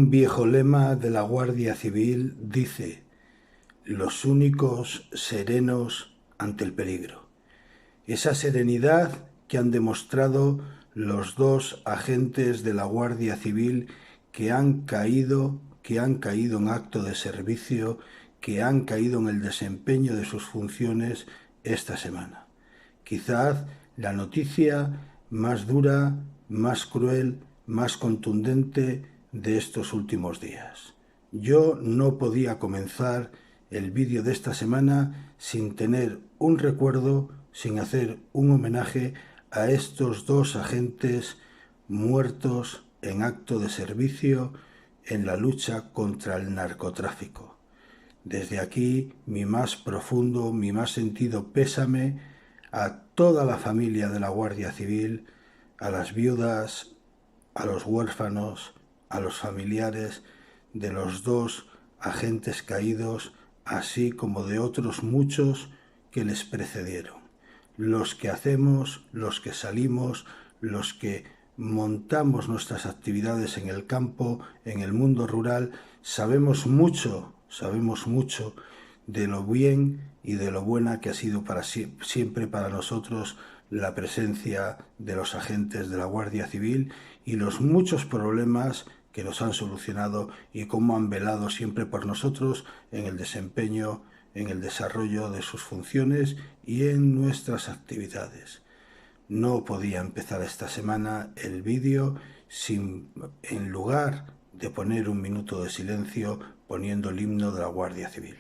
Un viejo lema de la Guardia Civil dice: los únicos serenos ante el peligro. Esa serenidad que han demostrado los dos agentes de la Guardia Civil que han caído en acto de servicio, que han caído en el desempeño de sus funciones esta semana. Quizás la noticia más dura, más cruel, más contundente de estos últimos días. Yo no podía comenzar el vídeo de esta semana sin tener un recuerdo, sin hacer un homenaje a estos dos agentes muertos en acto de servicio en la lucha contra el narcotráfico. Desde aquí, mi más profundo, mi más sentido pésame a toda la familia de la Guardia Civil, a las viudas, a los huérfanos, a los familiares de los dos agentes caídos, así como de otros muchos que les precedieron. Los que hacemos, los que salimos, los que montamos nuestras actividades en el campo, en el mundo rural, sabemos mucho de lo bien y de lo buena que ha sido siempre para nosotros la presencia de los agentes de la Guardia Civil y los muchos problemas que nos han solucionado y cómo han velado siempre por nosotros en el desempeño, en el desarrollo de sus funciones y en nuestras actividades. No podía empezar esta semana el vídeo en lugar de poner un minuto de silencio, poniendo el himno de la Guardia Civil.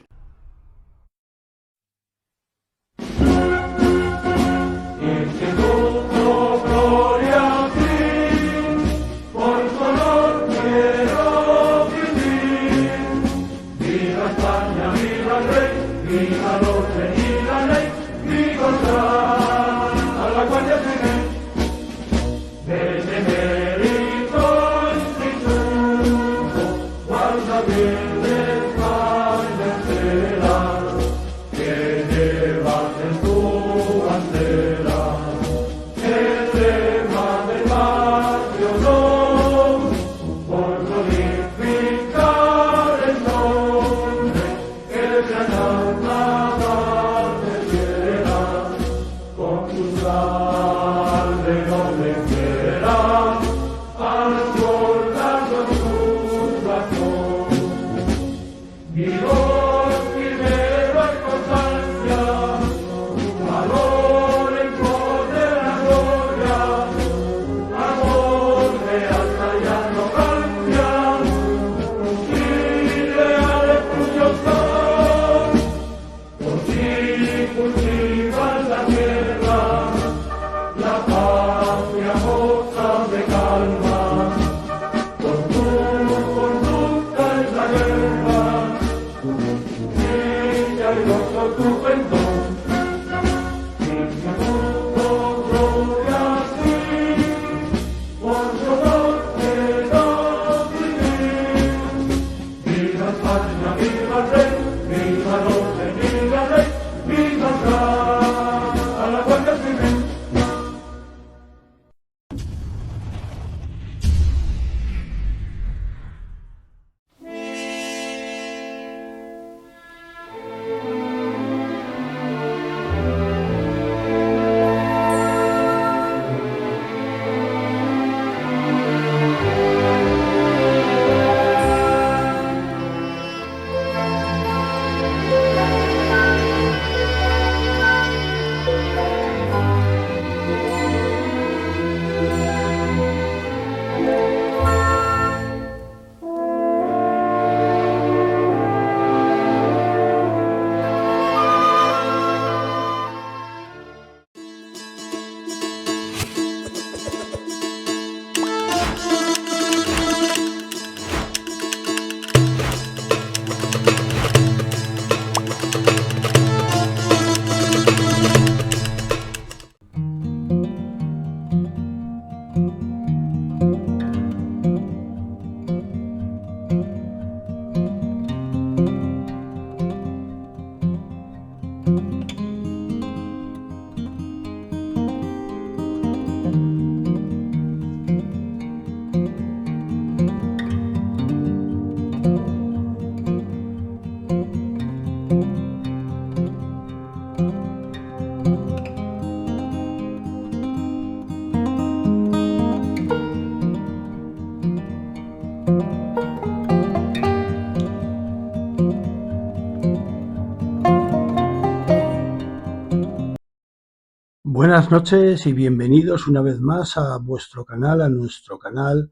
Buenas noches y bienvenidos una vez más a vuestro canal, a nuestro canal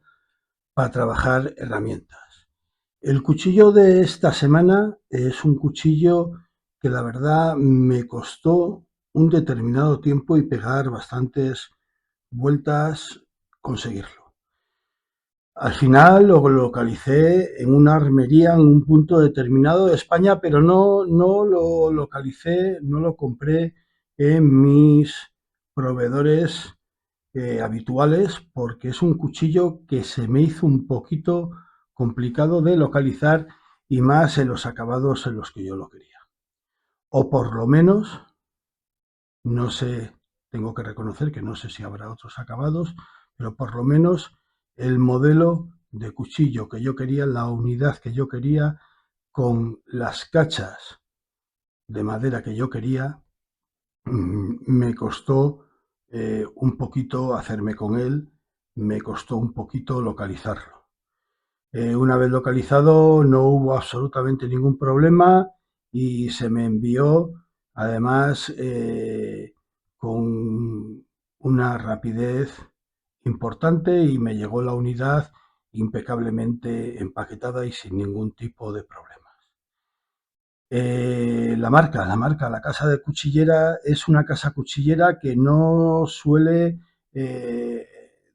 para trabajar herramientas. El cuchillo de esta semana es un cuchillo que la verdad me costó un determinado tiempo y pegar bastantes vueltas conseguirlo. Al final lo localicé en una armería en un punto determinado de España, pero no lo localicé, no lo compré en mis proveedores habituales porque es un cuchillo que se me hizo un poquito complicado de localizar y más en los acabados en los que yo lo quería. O por lo menos, no sé, tengo que reconocer que no sé si habrá otros acabados, pero por lo menos el modelo de cuchillo que yo quería, la unidad que yo quería, con las cachas de madera que yo quería, me costó un poquito hacerme con él, me costó un poquito localizarlo. Una vez localizado no hubo absolutamente ningún problema y se me envió además con una rapidez importante y me llegó la unidad impecablemente empaquetada y sin ningún tipo de problema. La casa de cuchillera es una casa cuchillera que no suele eh,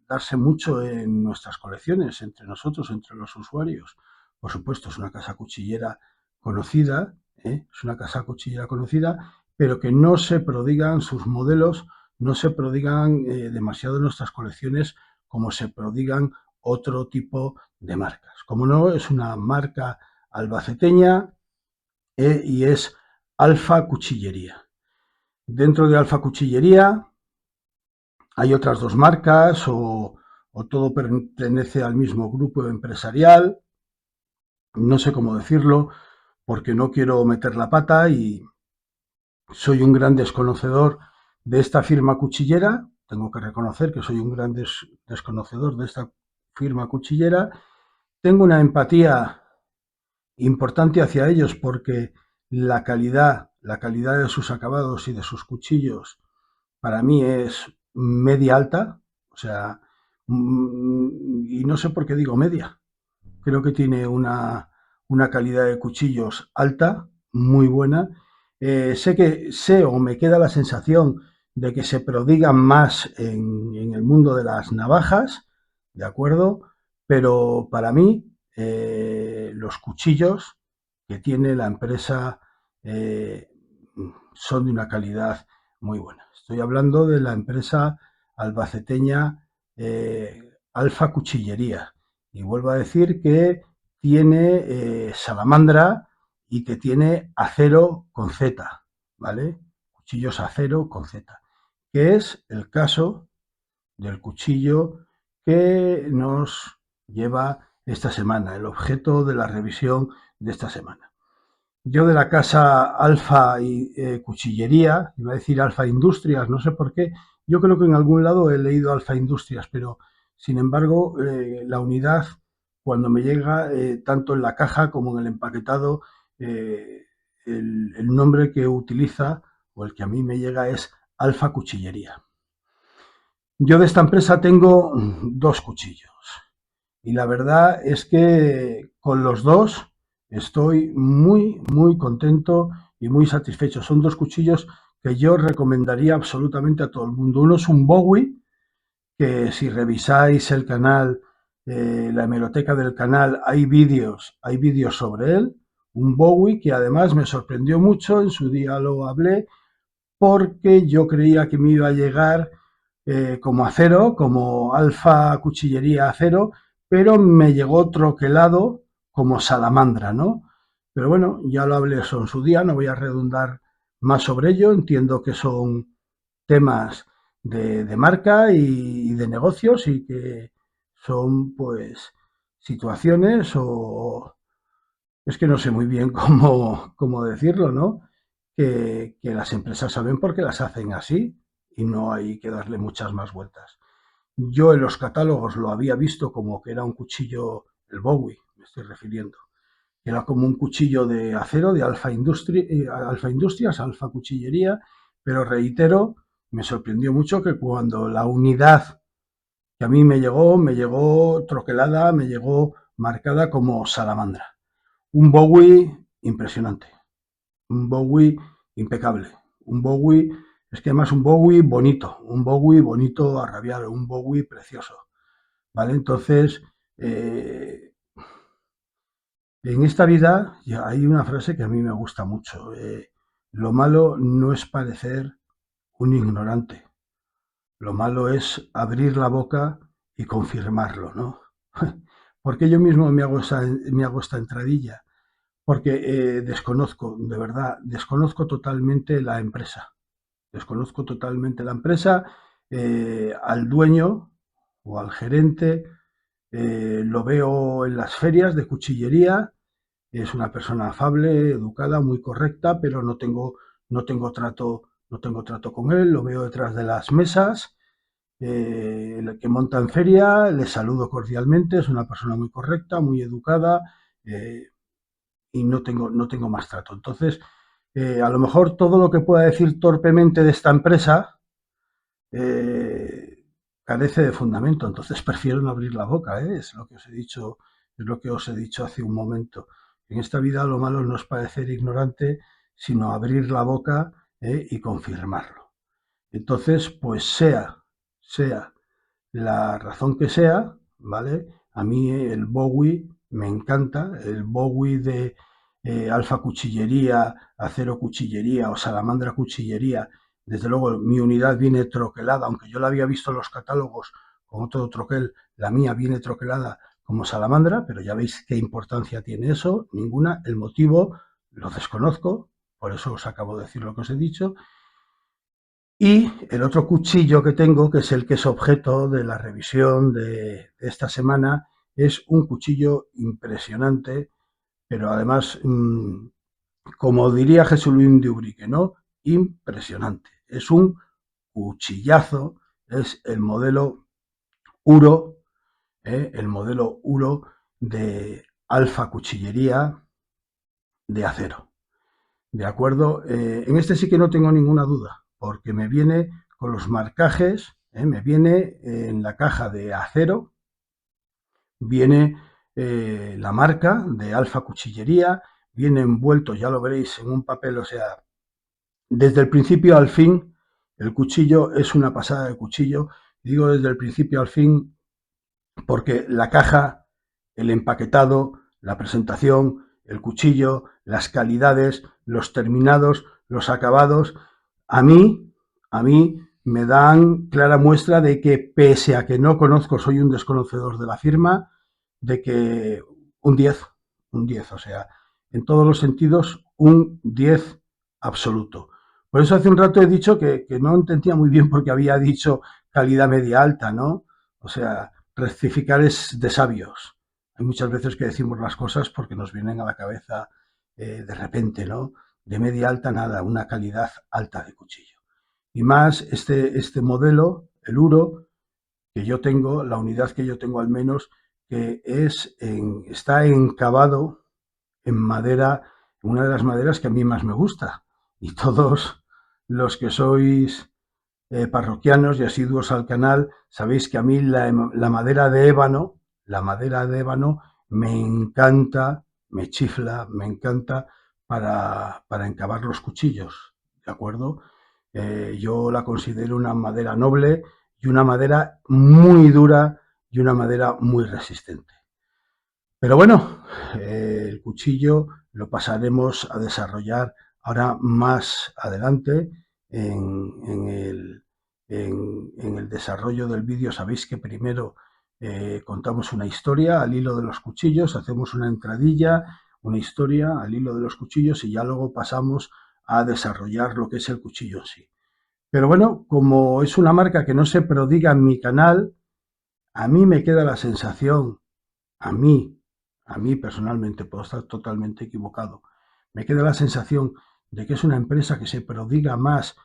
darse mucho en nuestras colecciones, entre nosotros, entre los usuarios. Por supuesto, es una casa cuchillera conocida, es una casa cuchillera conocida, pero que no se prodigan sus modelos, no se prodigan demasiado en nuestras colecciones como se prodigan otro tipo de marcas. Como no, es una marca albaceteña y es Alfa Cuchillería. Dentro de Alfa Cuchillería hay otras dos marcas o todo pertenece al mismo grupo empresarial. No sé cómo decirlo porque no quiero meter la pata y soy un gran desconocedor de esta firma cuchillera. Tengo que reconocer que soy un gran desconocedor de esta firma cuchillera. Tengo una empatía importante hacia ellos porque la calidad de sus acabados y de sus cuchillos para mí es media alta, o sea, y no sé por qué digo media. Creo que tiene una calidad de cuchillos alta, muy buena. Sé o me queda la sensación de que se prodigan más en el mundo de las navajas, ¿de acuerdo? Pero para mí, los cuchillos que tiene la empresa eh, son de una calidad muy buena. Estoy hablando de la empresa albaceteña Alfa Cuchillería. Y vuelvo a decir que tiene salamandra y que tiene acero con Z, ¿vale? Cuchillos acero con Z, que es el caso del cuchillo que nos lleva esta semana, el objeto de la revisión de esta semana. Yo de la casa Alfa y Cuchillería, iba a decir Alfa Industrias, no sé por qué, yo creo que en algún lado he leído Alfa Industrias, pero sin embargo la unidad cuando me llega, tanto en la caja como en el empaquetado, eh, el nombre que utiliza o el que a mí me llega es Alfa Cuchillería. Yo de esta empresa tengo dos cuchillos y la verdad es que con los dos estoy muy contento y muy satisfecho. Son dos cuchillos que yo recomendaría absolutamente a todo el mundo. Uno es un Bowie, que si revisáis el canal, la hemeroteca del canal, hay vídeos sobre él. Un Bowie que además me sorprendió mucho, en su día lo hablé, porque yo creía que me iba a llegar como acero, como Alfa Cuchillería Acero, pero me llegó troquelado como salamandra, ¿no? Pero bueno, ya lo hablé eso en su día, no voy a redundar más sobre ello, entiendo que son temas de marca y de negocios y que son pues situaciones es que no sé muy bien cómo decirlo, ¿no? Que las empresas saben por qué las hacen así y no hay que darle muchas más vueltas. Yo en los catálogos lo había visto como que era un cuchillo, el Bowie, me estoy refiriendo, que era como un cuchillo de acero de Alfa Industrias, Alfa Cuchillería, pero reitero, me sorprendió mucho que cuando la unidad que a mí me llegó troquelada, me llegó marcada como salamandra. Un Bowie impresionante, un Bowie impecable, un Bowie, es que además un Bowie bonito a rabiar, un Bowie precioso, ¿vale? Entonces, eh, en esta vida hay una frase que a mí me gusta mucho, lo malo no es parecer un ignorante, lo malo es abrir la boca y confirmarlo, ¿no? Porque yo mismo me hago esta entradilla, porque desconozco, de verdad, desconozco totalmente la empresa. Desconozco totalmente la empresa, al dueño o al gerente, lo veo en las ferias de cuchillería, es una persona afable, educada, muy correcta, pero no tengo trato con él, lo veo detrás de las mesas, el que monta en feria, le saludo cordialmente, es una persona muy correcta, muy educada, eh, y no tengo más trato. Entonces, a lo mejor todo lo que pueda decir torpemente de esta empresa carece de fundamento, entonces prefiero no abrir la boca, ¿eh? Es lo que os he dicho, es lo que os he dicho hace un momento. En esta vida lo malo no es parecer ignorante, sino abrir la boca, y confirmarlo. Entonces, pues sea la razón que sea, ¿vale? A mí el Bowie me encanta, el Bowie de Alfa Cuchillería, Acero Cuchillería o Salamandra Cuchillería. Desde luego mi unidad viene troquelada, aunque yo la había visto en los catálogos con otro troquel, la mía viene troquelada como Salamandra, pero ya veis qué importancia tiene eso, ninguna. El motivo lo desconozco, por eso os acabo de decir lo que os he dicho. Y el otro cuchillo que tengo, que es el que es objeto de la revisión de esta semana, es un cuchillo impresionante, pero además, como diría Jesús Luis de Ubrique, ¿no? Impresionante. Es un cuchillazo, es el modelo Uro de Alfa Cuchillería de acero. ¿De acuerdo? En este sí que no tengo ninguna duda, porque me viene con los marcajes, me viene en la caja de acero, viene la marca de Alfa Cuchillería, viene envuelto, ya lo veréis, en un papel, o sea, desde el principio al fin, el cuchillo es una pasada de cuchillo. Digo desde el principio al fin porque la caja, el empaquetado, la presentación, el cuchillo, las calidades, los terminados, los acabados, a mí, a mí me dan clara muestra de que pese a que no conozco, soy un desconocedor de la firma, de que un 10, un 10, o sea, en todos los sentidos, un 10 absoluto. Por eso hace un rato he dicho que no entendía muy bien porque había dicho calidad media alta, ¿no? O sea, rectificar es de sabios. Hay muchas veces que decimos las cosas porque nos vienen a la cabeza de repente, ¿no? De media alta nada, una calidad alta de cuchillo. Y más este modelo, el Uro, que yo tengo, la unidad que yo tengo al menos, que está encabado en madera, una de las maderas que a mí más me gusta. Y todos los que sois parroquianos y asiduos al canal, sabéis que a mí la madera de ébano me encanta, me chifla, me encanta para encavar los cuchillos, ¿de acuerdo? Yo la considero una madera noble y una madera muy dura y una madera muy resistente. Pero bueno, el cuchillo lo pasaremos a desarrollar ahora más adelante en el desarrollo del vídeo. Sabéis que primero contamos una historia al hilo de los cuchillos, hacemos una entradilla, una historia al hilo de los cuchillos y ya luego pasamos a desarrollar lo que es el cuchillo en sí. Pero bueno, como es una marca que no se prodiga en mi canal, a mí me queda la sensación, a mí, a mí personalmente, puedo estar totalmente equivocado, me queda la sensación de que es una empresa que se prodiga más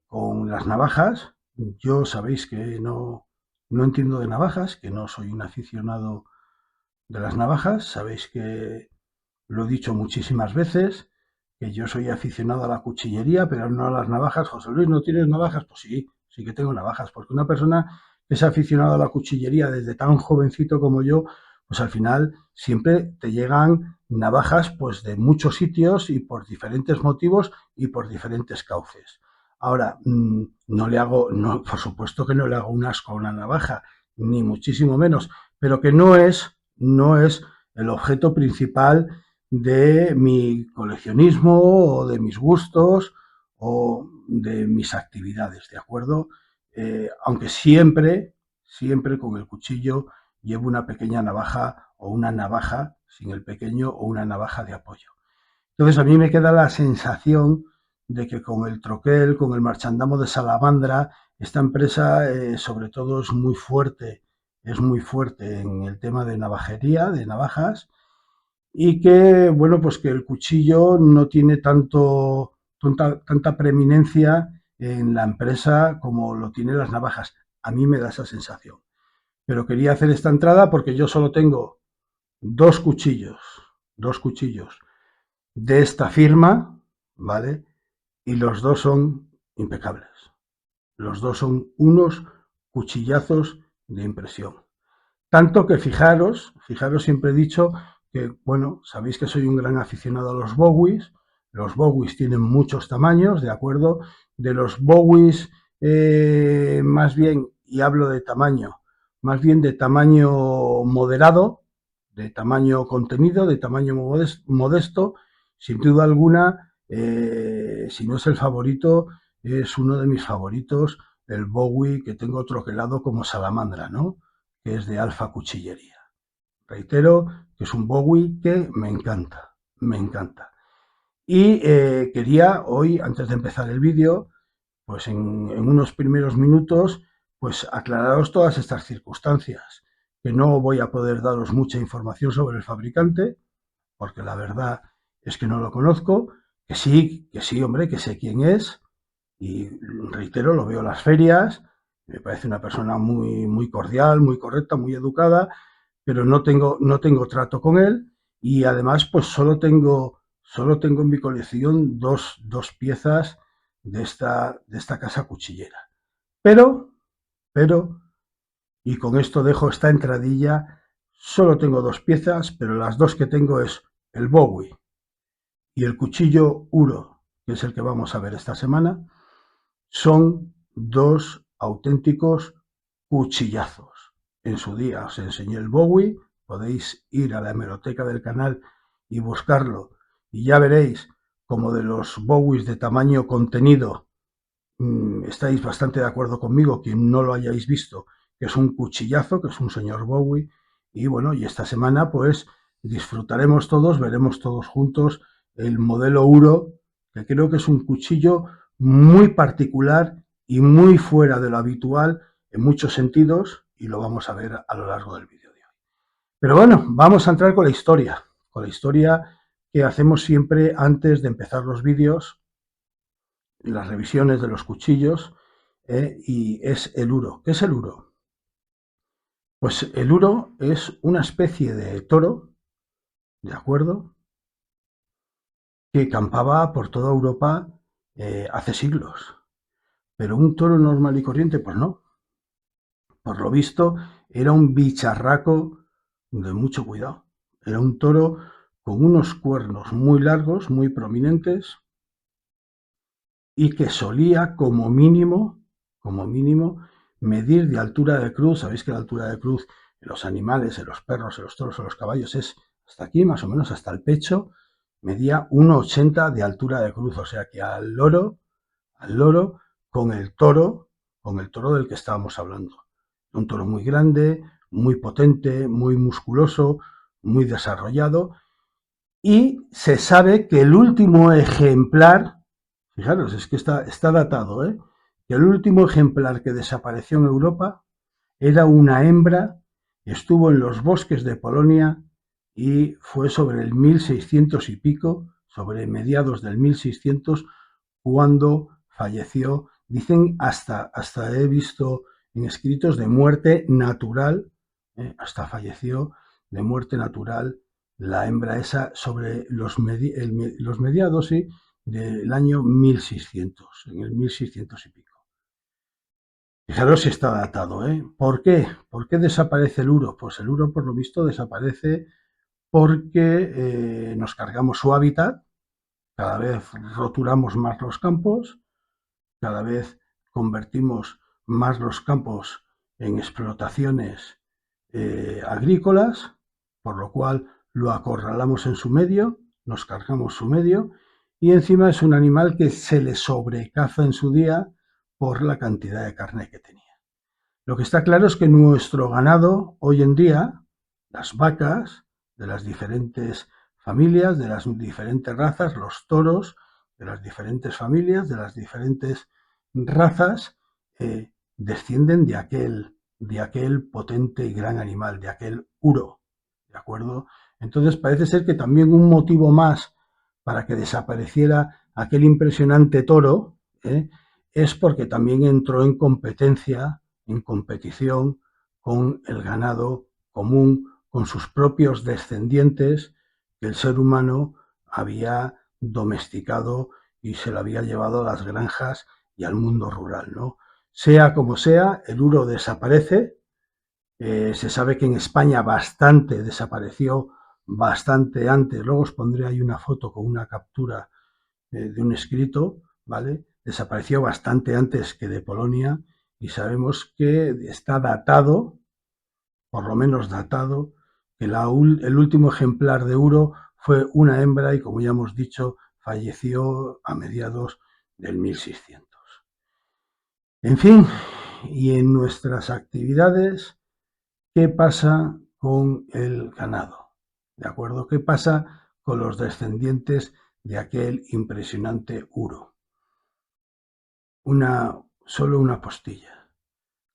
con las navajas. Yo sabéis que no entiendo de navajas, que no soy un aficionado de las navajas, sabéis que lo he dicho muchísimas veces, que yo soy aficionado a la cuchillería, pero no a las navajas. José Luis, ¿no tienes navajas? Pues sí, sí que tengo navajas, porque una persona que es aficionada a la cuchillería desde tan jovencito como yo, pues al final siempre te llegan navajas pues de muchos sitios y por diferentes motivos y por diferentes cauces. Ahora, no le hago, no, por supuesto que no le hago un asco a una navaja, ni muchísimo menos, pero que no es el objeto principal de mi coleccionismo o de mis gustos o de mis actividades, ¿de acuerdo? Aunque siempre con el cuchillo llevo una pequeña navaja o una navaja sin el pequeño o una navaja de apoyo. Entonces a mí me queda la sensación de que con el troquel, con el marchandamo de Salamandra, esta empresa sobre todo es muy fuerte en el tema de navajería, de navajas, y que, bueno, pues que el cuchillo no tiene tanta preeminencia en la empresa como lo tienen las navajas. A mí me da esa sensación. Pero quería hacer esta entrada porque yo solo tengo dos cuchillos, dos cuchillos de esta firma, ¿vale? Y los dos son impecables. Los dos son unos cuchillazos de impresión. Tanto que fijaros, siempre he dicho que, bueno, sabéis que soy un gran aficionado a los Bowies. Los Bowies tienen muchos tamaños, ¿de acuerdo? De los Bowies, más bien, y hablo de tamaño, más bien de tamaño moderado, de tamaño contenido, de tamaño modesto, sin duda alguna, si no es el favorito, es uno de mis favoritos, el Bowie que tengo troquelado como salamandra, ¿no? Que es de Alfa Cuchillería. Reitero que es un Bowie que me encanta, me encanta. Y quería hoy, antes de empezar el vídeo, pues en unos primeros minutos, pues aclararos todas estas circunstancias, que no voy a poder daros mucha información sobre el fabricante, porque la verdad es que no lo conozco, que sí, hombre, que sé quién es, y reitero, lo veo en las ferias, me parece una persona muy cordial, muy correcta, muy educada, pero no tengo trato con él y además pues solo tengo en mi colección dos piezas de esta casa cuchillera. Pero, y con esto dejo esta entradilla, solo tengo dos piezas, pero las dos que tengo es el Bowie y el cuchillo Uro, que es el que vamos a ver esta semana, son dos auténticos cuchillazos. En su día os enseñé el Bowie, podéis ir a la hemeroteca del canal y buscarlo y ya veréis como de los Bowies de tamaño contenido estáis bastante de acuerdo conmigo, quien no lo hayáis visto, que es un cuchillazo, que es un señor Bowie, y bueno, y esta semana pues disfrutaremos todos, veremos todos juntos el modelo Uro, que creo que es un cuchillo muy particular y muy fuera de lo habitual en muchos sentidos, y lo vamos a ver a lo largo del vídeo de hoy. Pero bueno, vamos a entrar con la historia que hacemos siempre antes de empezar los vídeos, las revisiones de los cuchillos, y es el Uro. ¿Qué es el Uro? Pues el Uro es una especie de toro, ¿de acuerdo? Que campaba por toda Europa hace siglos. Pero un toro normal y corriente, pues no. Por lo visto, era un bicharraco de mucho cuidado. Era un toro con unos cuernos muy largos, muy prominentes, y que solía como mínimo, medir de altura de cruz. Sabéis que la altura de cruz en los animales, en los perros, en los toros, en los caballos es hasta aquí, más o menos hasta el pecho, medía 1,80 de altura de cruz, o sea que al loro, con el toro del que estábamos hablando. Un toro muy grande, muy potente, muy musculoso, muy desarrollado, y se sabe que el último ejemplar, fijaros, es que está datado, que el último ejemplar que desapareció en Europa era una hembra, estuvo en los bosques de Polonia y fue sobre el 1600 y pico, sobre mediados del 1600, cuando falleció. Dicen hasta he visto en escritos de muerte natural, hasta falleció de muerte natural la hembra esa sobre los mediados, sí, del año 1600, en el 1600 y pico. Fijaros si está datado, ¿eh? ¿Por qué? ¿Por qué desaparece el uro? Pues el uro, por lo visto, desaparece porque nos cargamos su hábitat, cada vez roturamos más los campos, cada vez convertimos más los campos en explotaciones agrícolas, por lo cual lo acorralamos en su medio, nos cargamos su medio, y encima es un animal que se le sobrecaza en su día por la cantidad de carne que tenía. Lo que está claro es que nuestro ganado hoy en día, las vacas de las diferentes familias, de las diferentes razas, los toros de las diferentes familias, de las diferentes razas, descienden de aquel potente y gran animal, de aquel uro, ¿de acuerdo? Entonces parece ser que también un motivo más para que desapareciera aquel impresionante toro, es porque también entró en competición con el ganado común, con sus propios descendientes que el ser humano había domesticado y se lo había llevado a las granjas y al mundo rural, ¿no? Sea como sea, el uro desaparece. Se sabe que en España bastante desapareció bastante antes. Luego os pondré ahí una foto con una captura de un escrito, ¿vale? Desapareció bastante antes que de Polonia y sabemos que está datado, por lo menos datado, que el último ejemplar de uro fue una hembra y, como ya hemos dicho, falleció a mediados del 1600. En fin, y en nuestras actividades, ¿qué pasa con el ganado? ¿De acuerdo? ¿Qué pasa con los descendientes de aquel impresionante uro? Solo una postilla.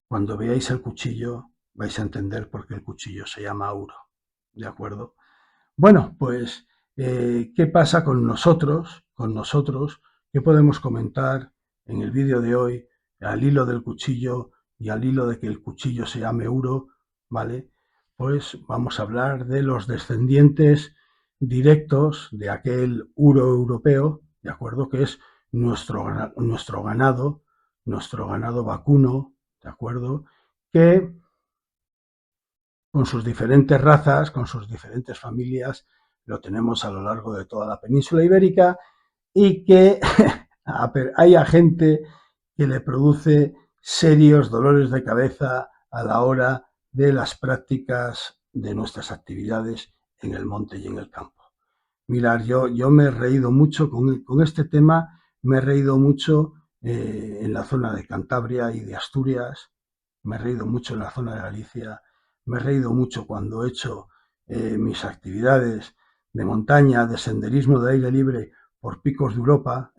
Cuando veáis el cuchillo vais a entender por qué el cuchillo se llama uro. ¿De acuerdo? Bueno, pues, ¿qué pasa con nosotros? Con nosotros, ¿qué podemos comentar en el vídeo de hoy al hilo del cuchillo y al hilo de que el cuchillo se llame uro? ¿Vale? Pues vamos a hablar de los descendientes directos de aquel uro europeo, ¿de acuerdo? Que es nuestro ganado vacuno, ¿de acuerdo? Que con sus diferentes razas, con sus diferentes familias, lo tenemos a lo largo de toda la península ibérica y que haya gente que le produce serios dolores de cabeza a la hora de las prácticas de nuestras actividades en el monte y en el campo. Mirad, yo me he reído mucho con este tema, me he reído mucho en la zona de Cantabria y de Asturias, me he reído mucho en la zona de Galicia, me he reído mucho cuando he hecho mis actividades de montaña, de senderismo de aire libre por picos de Europa,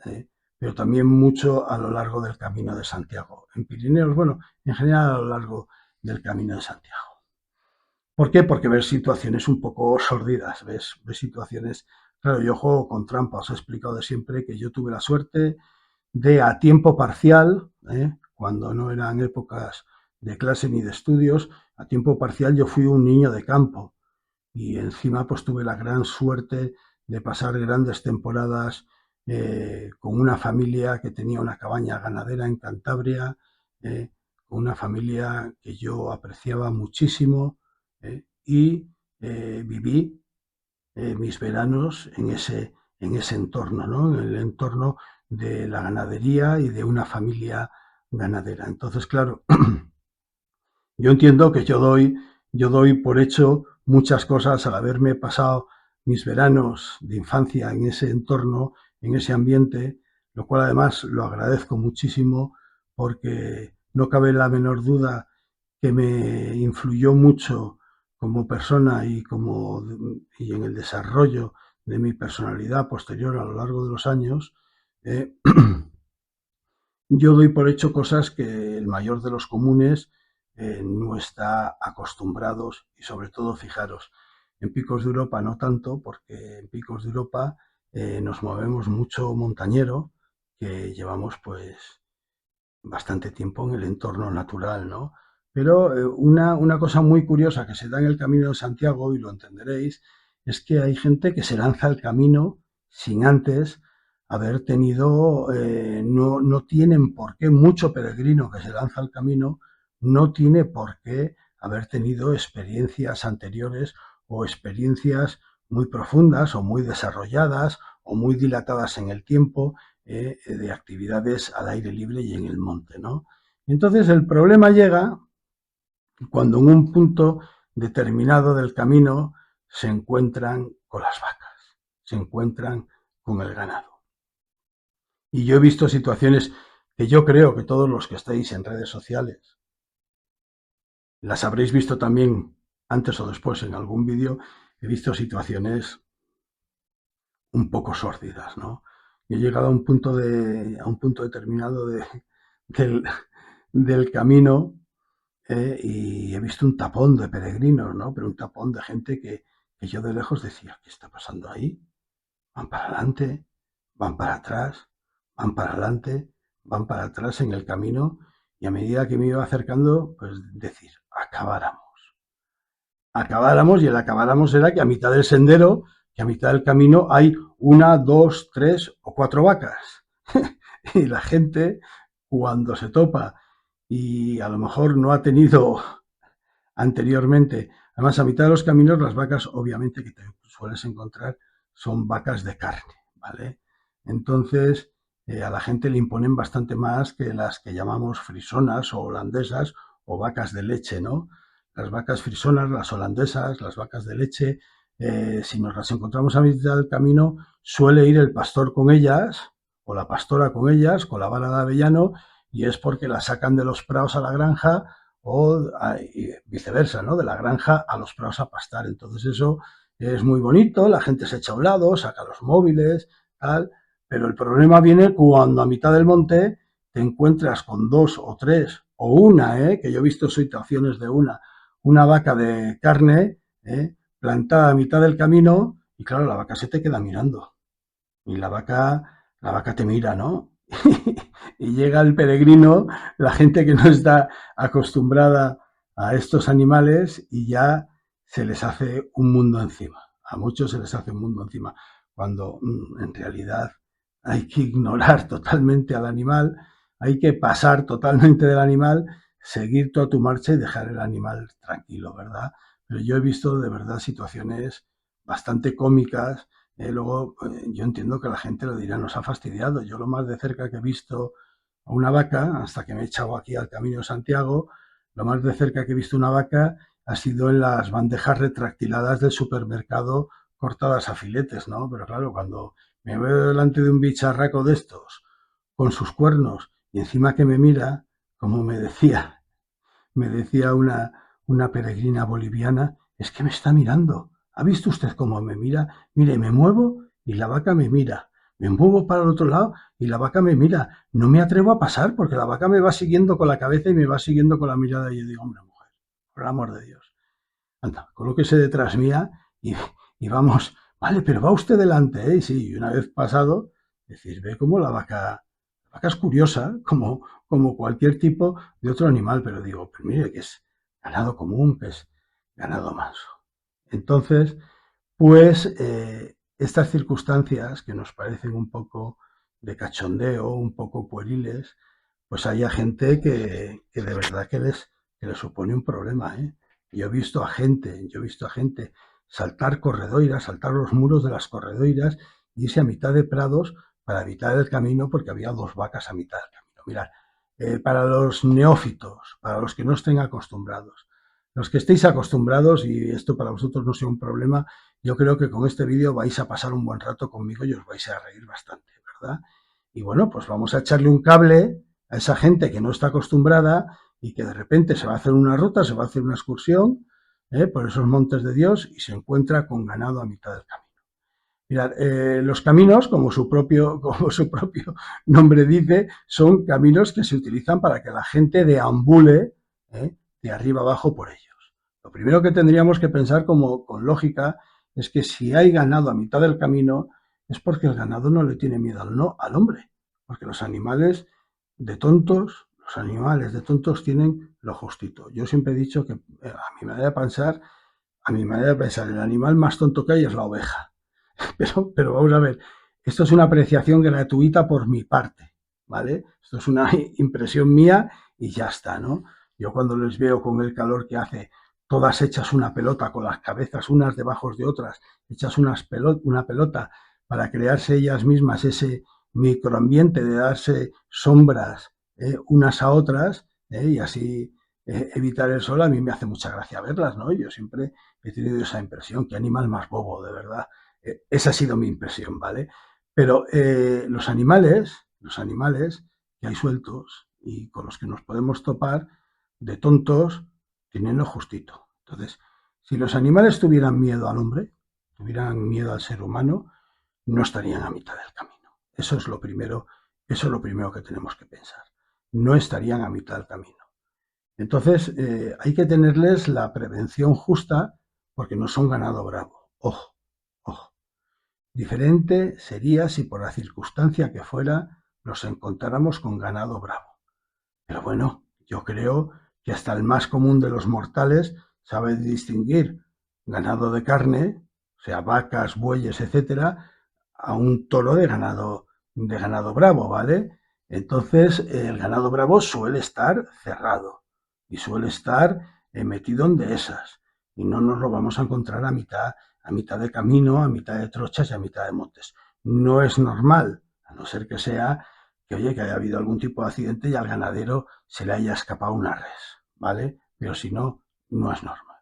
pero también mucho a lo largo del Camino de Santiago. En Pirineos, bueno, en general a lo largo del Camino de Santiago. ¿Por qué? Porque ves situaciones un poco sordidas, ves situaciones. Claro, yo juego con trampa, os he explicado de siempre que yo tuve la suerte de a tiempo parcial, cuando no eran épocas de clase ni de estudios, a tiempo parcial yo fui un niño de campo y encima pues tuve la gran suerte de pasar grandes temporadas con una familia que tenía una cabaña ganadera en Cantabria, con una familia que yo apreciaba muchísimo y viví mis veranos en ese entorno, ¿no? En el entorno de la ganadería y de una familia ganadera. Entonces, claro, yo entiendo que yo doy por hecho muchas cosas al haberme pasado mis veranos de infancia en ese entorno, en ese ambiente, lo cual además lo agradezco muchísimo porque no cabe la menor duda que me influyó mucho como persona y en el desarrollo de mi personalidad posterior a lo largo de los años. eh, yo doy por hecho cosas que el mayor de los comunes no está acostumbrados y sobre todo, fijaros, En Picos de Europa no tanto, porque en Picos de Europa nos movemos mucho montañero, que llevamos pues bastante tiempo en el entorno natural, ¿no? Pero una cosa muy curiosa que se da en el Camino de Santiago, y lo entenderéis, es que hay gente que se lanza al camino sin antes haber tenido, no tienen por qué, mucho peregrino que se lanza al camino, no tiene por qué haber tenido experiencias anteriores o experiencias muy profundas o muy desarrolladas o muy dilatadas en el tiempo, de actividades al aire libre y en el monte, ¿no? Entonces el problema llega cuando en un punto determinado del camino se encuentran con las vacas, se encuentran con el ganado. Y yo he visto situaciones que yo creo que todos los que estáis en redes sociales las habréis visto también antes o después en algún vídeo. He visto situaciones un poco sórdidas, ¿no? Y he llegado a un punto determinado del, del camino, y he visto un tapón de peregrinos, ¿no? Pero un tapón de gente que yo de lejos decía, ¿qué está pasando ahí? Van para adelante, van para atrás, van para adelante, van para atrás en el camino, y a medida que me iba acercando, pues decir, acabáramos. Acabáramos, y el acabáramos era que a mitad del sendero, que a mitad del camino hay una, dos, tres o cuatro vacas. Y la gente, cuando se topa y a lo mejor no ha tenido anteriormente, además a mitad de los caminos las vacas obviamente que te sueles encontrar son vacas de carne, ¿vale? Entonces a la gente le imponen bastante más que las que llamamos frisonas o holandesas o vacas de leche, ¿no? Las vacas frisonas, las holandesas, las vacas de leche, si nos las encontramos a mitad del camino, suele ir el pastor con ellas o la pastora con ellas, con la vara de avellano, y es porque las sacan de los prados a la granja o viceversa, ¿no? De la granja a los prados a pastar. Entonces eso es muy bonito, la gente se echa a un lado, saca los móviles, tal, pero el problema viene cuando a mitad del monte te encuentras con dos o tres o una, que yo he visto situaciones de una vaca de carne, plantada a mitad del camino, y claro, la vaca se te queda mirando. Y la vaca te mira, ¿no? Y llega el peregrino, la gente que no está acostumbrada a estos animales, y ya se les hace un mundo encima. A muchos se les hace un mundo encima, cuando en realidad hay que ignorar totalmente al animal, hay que pasar totalmente del animal, seguir toda tu marcha y dejar el animal tranquilo, ¿verdad? Pero yo he visto de verdad situaciones bastante cómicas. Luego, yo entiendo que la gente lo dirá, nos ha fastidiado. Yo lo más de cerca que he visto a una vaca, hasta que me he echado aquí al Camino de Santiago, lo más de cerca que he visto una vaca ha sido en las bandejas retractiladas del supermercado, cortadas a filetes, ¿no? Pero claro, cuando me veo delante de un bicharraco de estos, con sus cuernos, y encima que me mira, como me decía una peregrina boliviana, es que me está mirando. ¿Ha visto usted cómo me mira? Mire, me muevo y la vaca me mira. Me muevo para el otro lado y la vaca me mira. No me atrevo a pasar porque la vaca me va siguiendo con la cabeza y me va siguiendo con la mirada. Y yo digo, hombre, mujer, por el amor de Dios. Anda, colóquese detrás mía y vamos. Vale, pero va usted delante, ¿eh? Y sí, y una vez pasado, decís, ve cómo la vaca es curiosa, como cualquier tipo de otro animal, pero digo, pero mire que es ganado común, que es ganado manso. Entonces, pues estas circunstancias que nos parecen un poco de cachondeo, un poco pueriles, pues haya gente que de verdad que les supone un problema, ¿eh? Yo he visto a gente saltar corredoiras, saltar los muros de las corredoiras y irse a mitad de prados para evitar el camino porque había dos vacas a mitad del camino. Mirad, para los neófitos, para los que no estén acostumbrados, los que estéis acostumbrados y esto para vosotros no sea un problema, yo creo que con este vídeo vais a pasar un buen rato conmigo y os vais a reír bastante, ¿verdad? Y bueno, pues vamos a echarle un cable a esa gente que no está acostumbrada y que de repente se va a hacer una ruta, se va a hacer una excursión por esos montes de Dios y se encuentra con ganado a mitad del camino. Mirad, los caminos, como su propio nombre dice, son caminos que se utilizan para que la gente deambule de arriba abajo por ellos. Lo primero que tendríamos que pensar como con lógica es que si hay ganado a mitad del camino es porque el ganado no le tiene miedo al hombre, porque los animales de tontos tienen lo justito. Yo siempre he dicho que a mi manera de pensar, el animal más tonto que hay es la oveja. Pero vamos a ver, esto es una apreciación gratuita por mi parte, ¿vale? Esto es una impresión mía y ya está, ¿no? Yo cuando les veo con el calor que hace, todas hechas una pelota, con las cabezas unas debajo de otras, hechas una pelota para crearse ellas mismas ese microambiente de darse sombras unas a otras y así evitar el sol, a mí me hace mucha gracia verlas, ¿no? Yo siempre he tenido esa impresión, qué animal más bobo, de verdad. Esa ha sido mi impresión, ¿vale? Pero los animales que hay sueltos y con los que nos podemos topar, de tontos, tienen lo justito. Entonces, si los animales tuvieran miedo al hombre, tuvieran miedo al ser humano, no estarían a mitad del camino. Eso es lo primero que tenemos que pensar. No estarían a mitad del camino. Entonces, hay que tenerles la prevención justa porque no son ganado bravo. Ojo, ojo. Diferente sería si por la circunstancia que fuera nos encontráramos con ganado bravo. Pero bueno, yo creo que hasta el más común de los mortales sabe distinguir ganado de carne, o sea, vacas, bueyes, etcétera, a un toro de ganado bravo, ¿vale? Entonces, el ganado bravo suele estar cerrado y suele estar metido en dehesas y no nos lo vamos a encontrar a mitad de camino, a mitad de trochas y a mitad de montes. No es normal, a no ser que sea que, oye, que haya habido algún tipo de accidente y al ganadero se le haya escapado una res, ¿vale? Pero si no, no es normal.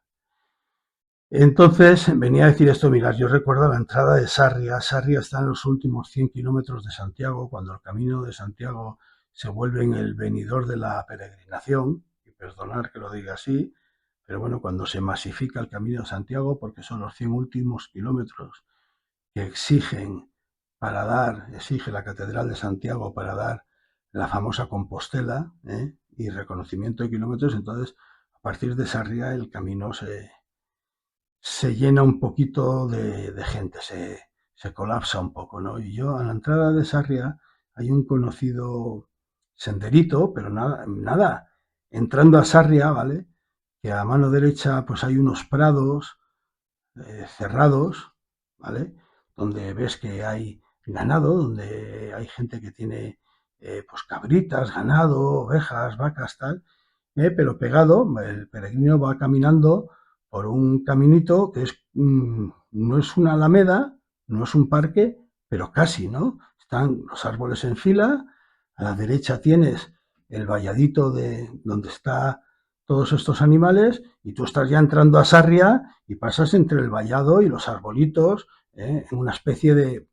Entonces, venía a decir esto, mirad, yo recuerdo la entrada de Sarria. Sarria está en los últimos 100 kilómetros de Santiago, cuando el camino de Santiago se vuelve en el venidor de la peregrinación, y perdonar que lo diga así, pero bueno, cuando se masifica el camino de Santiago, porque son los 100 últimos kilómetros que exige la Catedral de Santiago para dar la famosa Compostela y reconocimiento de kilómetros, entonces a partir de Sarria el camino se llena un poquito de gente, se colapsa un poco, ¿no? Y yo a la entrada de Sarria hay un conocido senderito, pero nada, entrando a Sarria, ¿vale? Que a mano derecha pues hay unos prados cerrados, ¿vale? Donde ves que hay ganado, donde hay gente que tiene pues cabritas, ganado, ovejas, vacas, tal, pero pegado, el peregrino va caminando por un caminito que no es una alameda, no es un parque, pero casi, ¿no? Están los árboles en fila, a la derecha tienes el valladito de donde está todos estos animales y tú estás ya entrando a Sarria y pasas entre el vallado y los arbolitos, en una especie de,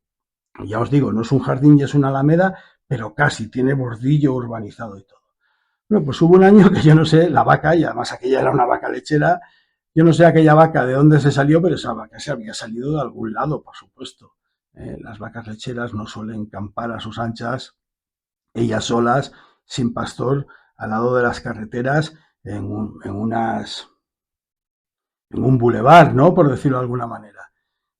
ya os digo, no es un jardín y es una alameda, pero casi tiene bordillo urbanizado y todo. Bueno, pues hubo un año que yo no sé, la vaca, y además aquella era una vaca lechera, yo no sé aquella vaca de dónde se salió, pero esa vaca se había salido de algún lado, por supuesto. Las vacas lecheras no suelen campar a sus anchas, ellas solas, sin pastor, al lado de las carreteras, en un bulevar, ¿no? Por decirlo de alguna manera.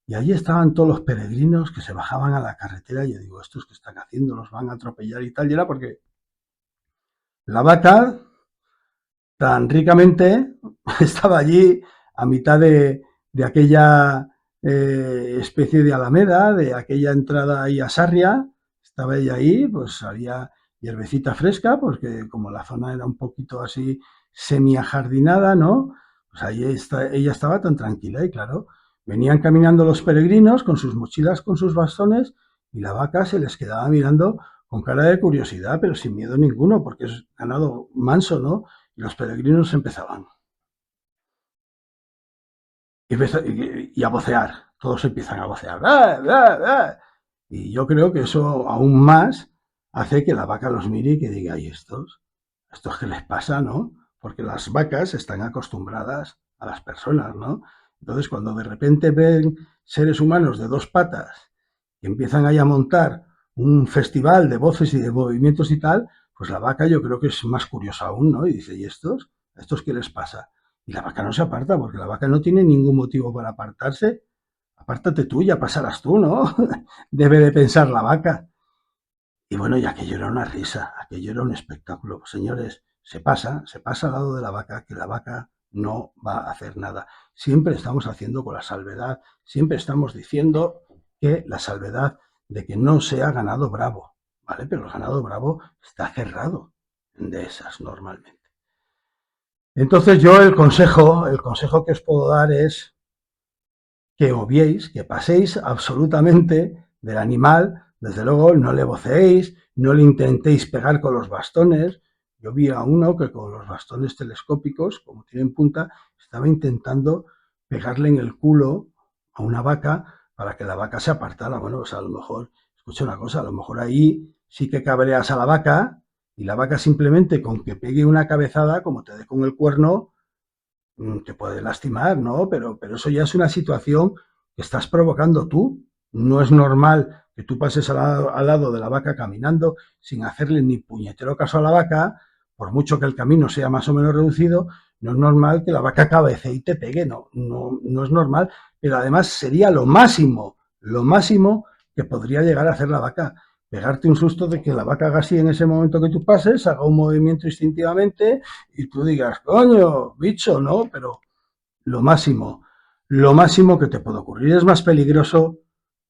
Y allí estaban todos los peregrinos que se bajaban a la carretera y yo digo, ¿estos qué están haciendo? ¿Los van a atropellar y tal? Y era porque la vaca tan ricamente estaba allí a mitad de aquella especie de alameda, de aquella entrada ahí a Sarria, estaba ella ahí, pues había hierbecita fresca, porque como la zona era un poquito así semi-ajardinada, ¿no? Pues ahí ella estaba tan tranquila y claro, venían caminando los peregrinos con sus mochilas, con sus bastones, y la vaca se les quedaba mirando con cara de curiosidad, pero sin miedo ninguno, porque es ganado manso, ¿no? Y los peregrinos empezaban y a vocear, todos empiezan a vocear. ¡Ah, ah, ah! Y yo creo que eso aún más hace que la vaca los mire y que diga, ¿y estos qué les pasa, no? Porque las vacas están acostumbradas a las personas, ¿no? Entonces, cuando de repente ven seres humanos de dos patas y empiezan ahí a montar un festival de voces y de movimientos y tal, pues la vaca yo creo que es más curiosa aún, ¿no? Y dice, ¿y estos? ¿A estos qué les pasa? y la vaca no se aparta, porque la vaca no tiene ningún motivo para apartarse. Apártate tú, ya pasarás tú, ¿no? Debe de pensar la vaca. Y bueno, y aquello era una risa, aquello era un espectáculo. Señores, se pasa al lado de la vaca, que la vaca no va a hacer nada. Siempre estamos haciendo con la salvedad, siempre estamos diciendo que la salvedad de que no sea ganado bravo, ¿vale? Pero el ganado bravo está cerrado en dehesas normalmente. Entonces yo el consejo que os puedo dar es que obviéis, que paséis absolutamente del animal, desde luego no le voceéis, no le intentéis pegar con los bastones. Yo vi a uno que con los bastones telescópicos, como tienen punta, estaba intentando pegarle en el culo a una vaca para que la vaca se apartara. Bueno, pues a lo mejor, escucha una cosa, a lo mejor ahí sí que cabreas a la vaca y la vaca simplemente con que pegue una cabezada, como te dé con el cuerno, te puede lastimar, ¿no? Pero eso ya es una situación que estás provocando tú. No es normal que tú pases al lado de la vaca caminando sin hacerle ni puñetero caso a la vaca, por mucho que el camino sea más o menos reducido, no es normal que la vaca cabecee y te pegue, no es normal, pero además sería lo máximo que podría llegar a hacer la vaca, pegarte un susto de que la vaca haga así en ese momento que tú pases, haga un movimiento instintivamente y tú digas, coño, bicho, ¿no? Pero lo máximo, lo máximo que te puede ocurrir. Es más peligroso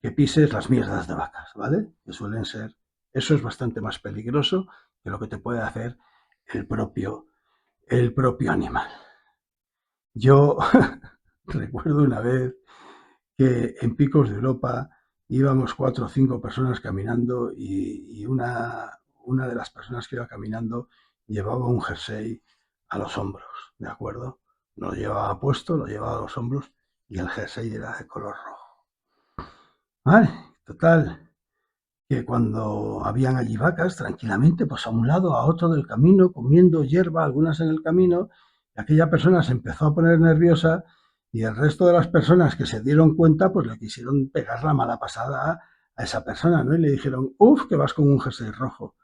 que pises las mierdas de vacas, ¿vale? Que suelen ser, eso es bastante más peligroso que lo que te puede hacer el propio animal. Yo recuerdo una vez que en Picos de Europa íbamos 4 o 5 personas caminando y una de las personas que iba caminando llevaba un jersey a los hombros, ¿de acuerdo? No lo llevaba puesto, lo llevaba a los hombros y el jersey era de color rojo. ¿Vale? Total, que cuando habían allí vacas, tranquilamente, pues a un lado, a otro del camino, comiendo hierba, algunas en el camino, y aquella persona se empezó a poner nerviosa y el resto de las personas que se dieron cuenta, pues le quisieron pegar la mala pasada a esa persona, ¿no? Y le dijeron, uff, que vas con un jersey rojo.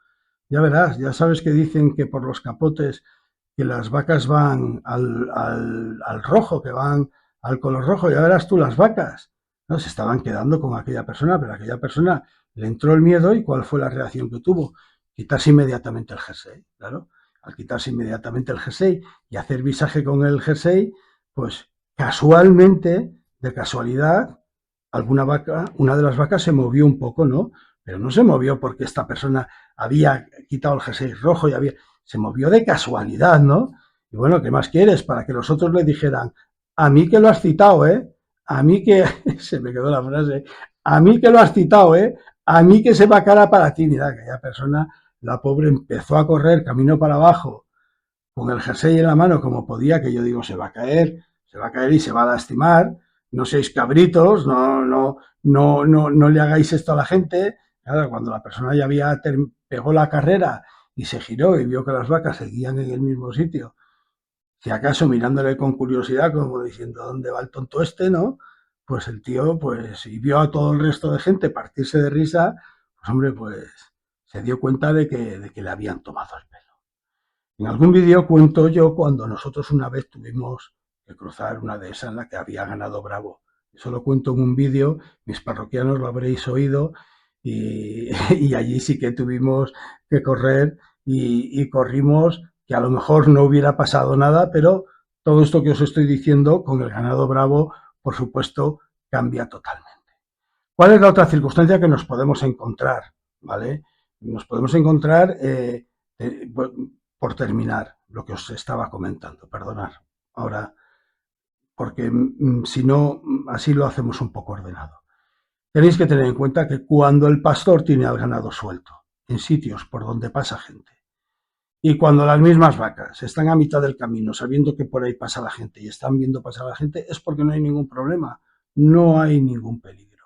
Ya verás, ya sabes que dicen que por los capotes que las vacas van al rojo, que van al color rojo, ya verás tú las vacas. ¿No? Se estaban quedando con aquella persona, pero aquella persona le entró el miedo y ¿cuál fue la reacción que tuvo? Quitarse inmediatamente el jersey, claro. Al quitarse inmediatamente el jersey y hacer visaje con el jersey, pues casualmente, de casualidad, alguna vaca, una de las vacas se movió un poco, ¿no? Pero no se movió porque esta persona había quitado el jersey rojo y se movió de casualidad, ¿no? Y bueno, ¿qué más quieres? Para que los otros le dijeran, a mí que lo has citado, ¿eh? A mí que, se me quedó la frase, a mí que lo has citado, ¿eh? A mí que se va cara para ti. Mira, aquella persona, la pobre, empezó a correr camino para abajo con el jersey en la mano como podía, que yo digo, se va a caer y se va a lastimar. No seáis cabritos, no le hagáis esto a la gente. Claro, cuando la persona ya pegó la carrera y se giró y vio que las vacas seguían en el mismo sitio, si acaso mirándole con curiosidad, como diciendo, ¿dónde va el tonto este, no? Pues el tío, pues, y vio a todo el resto de gente partirse de risa, pues hombre, pues se dio cuenta de que le habían tomado el pelo. En algún vídeo cuento yo cuando nosotros una vez tuvimos que cruzar una de esas en la que había ganado bravo. Eso lo cuento en un vídeo, mis parroquianos lo habréis oído y, y allí sí que tuvimos que correr y corrimos, que a lo mejor no hubiera pasado nada, pero todo esto que os estoy diciendo con el ganado bravo, por supuesto, cambia totalmente. ¿Cuál es la otra circunstancia que nos podemos encontrar? ¿Vale? Nos podemos encontrar, por terminar, lo que os estaba comentando, perdonad, ahora, porque si no, así lo hacemos un poco ordenado. Tenéis que tener en cuenta que cuando el pastor tiene al ganado suelto, en sitios por donde pasa gente, y cuando las mismas vacas están a mitad del camino, sabiendo que por ahí pasa la gente y están viendo pasar a la gente, es porque no hay ningún problema, no hay ningún peligro.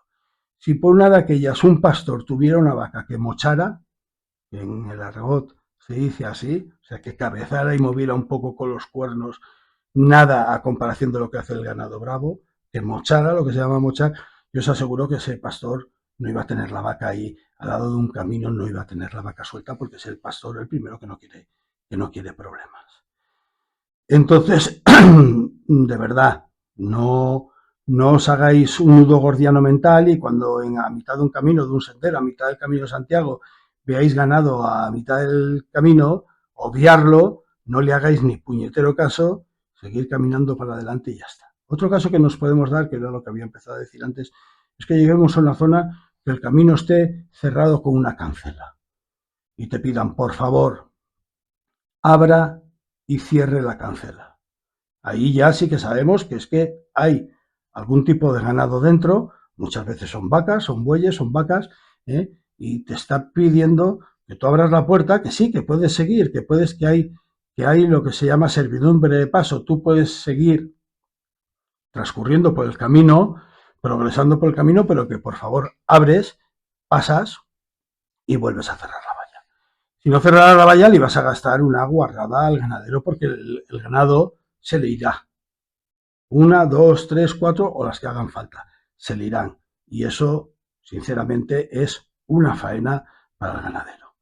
Si por una de aquellas un pastor tuviera una vaca que mochara, en el argot se dice así, o sea, que cabezara y moviera un poco con los cuernos, nada a comparación de lo que hace el ganado bravo, que mochara, lo que se llama mochar, yo os aseguro que ese pastor no iba a tener la vaca ahí al lado de un camino, no iba a tener la vaca suelta porque es el pastor el primero que no quiere problemas. Entonces, de verdad, no os hagáis un nudo gordiano mental y cuando a mitad de un camino, de un sendero, a mitad del camino de Santiago, veáis ganado a mitad del camino, obviarlo, no le hagáis ni puñetero caso, seguir caminando para adelante y ya está. Otro caso que nos podemos dar, que era lo que había empezado a decir antes, es que lleguemos a una zona que el camino esté cerrado con una cancela y te pidan, por favor, abra y cierre la cancela. Ahí ya sí que sabemos que es que hay algún tipo de ganado dentro, muchas veces son vacas, son bueyes, son vacas, y te está pidiendo que tú abras la puerta, que sí, que puedes seguir, que hay lo que se llama servidumbre de paso, tú puedes seguir transcurriendo por el camino, progresando por el camino, pero que por favor abres, pasas y vuelves a cerrar la valla. Si no cerraras la valla, le ibas a gastar una guarrada al ganadero porque el ganado se le irá. Una, dos, tres, cuatro o las que hagan falta. Se le irán. Y eso, sinceramente, es una faena para el ganadero.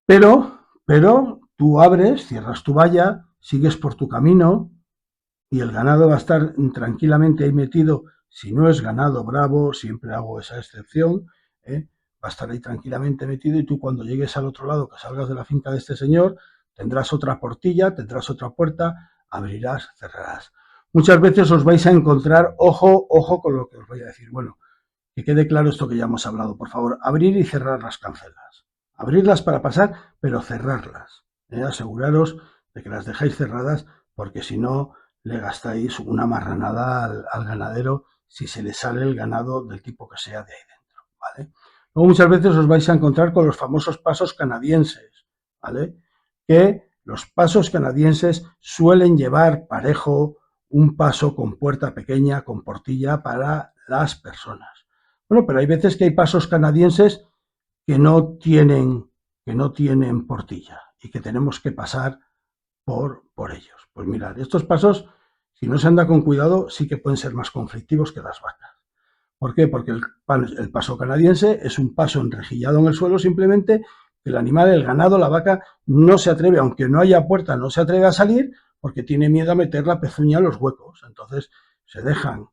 Pero tú abres, cierras tu valla, sigues por tu camino y el ganado va a estar tranquilamente ahí metido. Si no es ganado bravo, siempre hago esa excepción, va a estar ahí tranquilamente metido y tú cuando llegues al otro lado, que salgas de la finca de este señor, tendrás otra portilla, tendrás otra puerta, abrirás, cerrarás. Muchas veces os vais a encontrar, ojo con lo que os voy a decir. Bueno, que quede claro esto que ya hemos hablado. Por favor, abrir y cerrar las cancelas. Abrirlas para pasar, pero cerrarlas. Aseguraros de que las dejáis cerradas porque si no le gastáis una marranada al ganadero si se le sale el ganado del tipo que sea de ahí dentro, ¿vale? Luego muchas veces os vais a encontrar con los famosos pasos canadienses, ¿vale? Que los pasos canadienses suelen llevar parejo un paso con puerta pequeña, con portilla para las personas. Bueno, pero hay veces que hay pasos canadienses que no tienen portilla y que tenemos que pasar por ellos. Pues mirad, estos pasos, si no se anda con cuidado, sí que pueden ser más conflictivos que las vacas. ¿Por qué? Porque el paso canadiense es un paso enrejillado en el suelo simplemente que el animal, el ganado, la vaca, no se atreve, aunque no haya puerta, no se atreve a salir porque tiene miedo a meter la pezuña en los huecos. Entonces se dejan,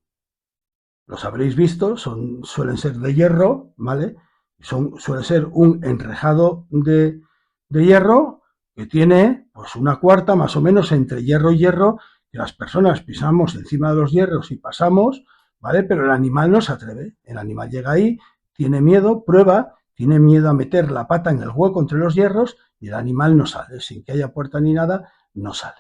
los habréis visto, suelen ser de hierro, ¿vale? Suele ser un enrejado de hierro que tiene pues una cuarta más o menos entre hierro y hierro, que las personas pisamos encima de los hierros y pasamos, ¿vale? Pero el animal no se atreve. El animal llega ahí, tiene miedo, prueba, tiene miedo a meter la pata en el hueco entre los hierros y el animal no sale. Sin que haya puerta ni nada, no sale.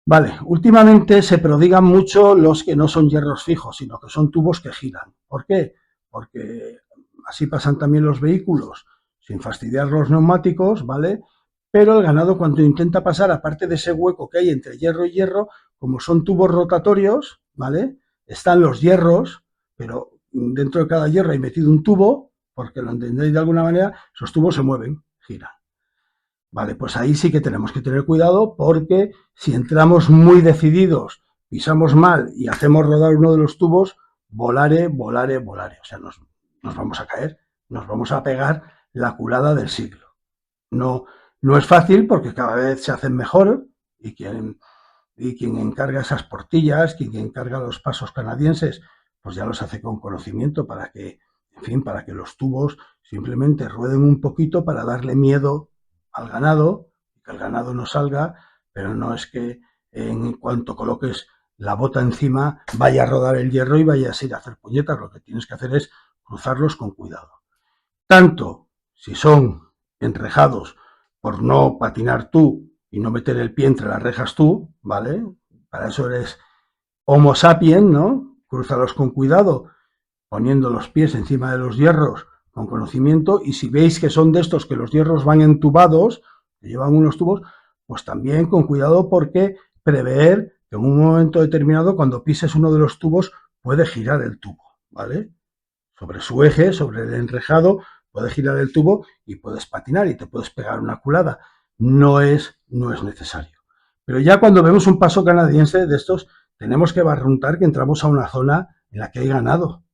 Vale, últimamente se prodigan mucho los que no son hierros fijos, sino que son tubos que giran. ¿Por qué? Porque así pasan también los vehículos, sin fastidiar los neumáticos, ¿vale? Pero el ganado cuando intenta pasar, aparte de ese hueco que hay entre hierro y hierro, como son tubos rotatorios, ¿vale? Están los hierros, pero dentro de cada hierro hay metido un tubo, porque lo entendéis de alguna manera, esos tubos se mueven, giran. Vale, pues ahí sí que tenemos que tener cuidado porque si entramos muy decididos, pisamos mal y hacemos rodar uno de los tubos, volare. O sea, nos vamos a caer, nos vamos a pegar la culada del siglo. No es fácil porque cada vez se hacen mejor y quien encarga esas portillas, quien encarga los pasos canadienses, pues ya los hace con conocimiento para que, en fin, para que los tubos simplemente rueden un poquito para darle miedo al ganado, que el ganado no salga, pero no es que en cuanto coloques la bota encima vaya a rodar el hierro y vayas a ir a hacer puñetas. Lo que tienes que hacer es cruzarlos con cuidado. Tanto si son enrejados por no patinar tú y no meter el pie entre las rejas tú, ¿vale? Para eso eres Homo sapiens, ¿no? Crúzalos con cuidado, poniendo los pies encima de los hierros con conocimiento, y si veis que son de estos que los hierros van entubados, que llevan unos tubos, pues también con cuidado porque prever que en un momento determinado, cuando pises uno de los tubos, puede girar el tubo, ¿vale? Sobre su eje, sobre el enrejado, puede girar el tubo y puedes patinar y te puedes pegar una culada. No es necesario. Pero ya cuando vemos un paso canadiense de estos, tenemos que barruntar que entramos a una zona en la que hay ganado.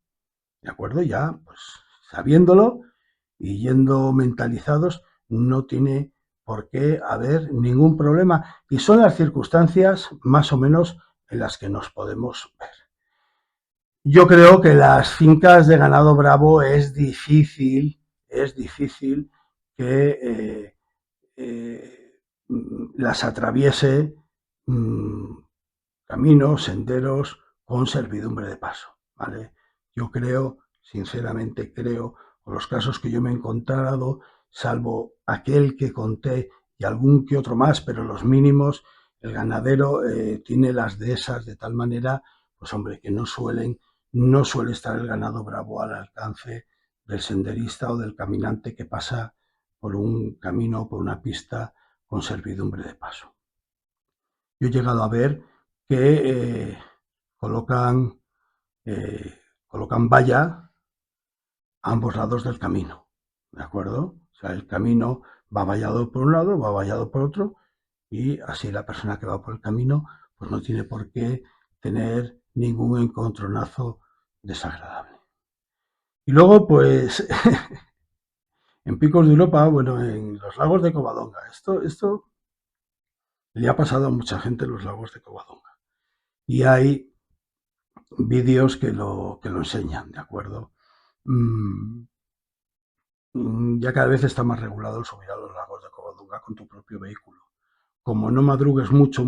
¿De acuerdo? Ya, pues sabiéndolo y yendo mentalizados, no tiene por qué haber ningún problema. Y son las circunstancias más o menos en las que nos podemos ver. Yo creo que las fincas de ganado bravo es difícil que las atraviese caminos, senderos con servidumbre de paso, ¿vale? Yo creo, sinceramente creo, con los casos que yo me he encontrado, salvo aquel que conté y algún que otro más, pero los mínimos, el ganadero tiene las dehesas de tal manera, pues hombre, que no suele estar el ganado bravo al alcance del senderista o del caminante que pasa por un camino o por una pista con servidumbre de paso. Yo he llegado a ver que colocan, colocan valla a ambos lados del camino, ¿de acuerdo? O sea, el camino va vallado por un lado, va vallado por otro, y así la persona que va por el camino pues no tiene por qué tener ningún encontronazo desagradable. Y luego, pues, en Picos de Europa, bueno, en los lagos de Covadonga, esto le ha pasado a mucha gente en los lagos de Covadonga. Y hay vídeos que lo enseñan, ¿de acuerdo? Ya cada vez está más regulado el subir a los lagos de Covadonga con tu propio vehículo. Como no madrugues mucho,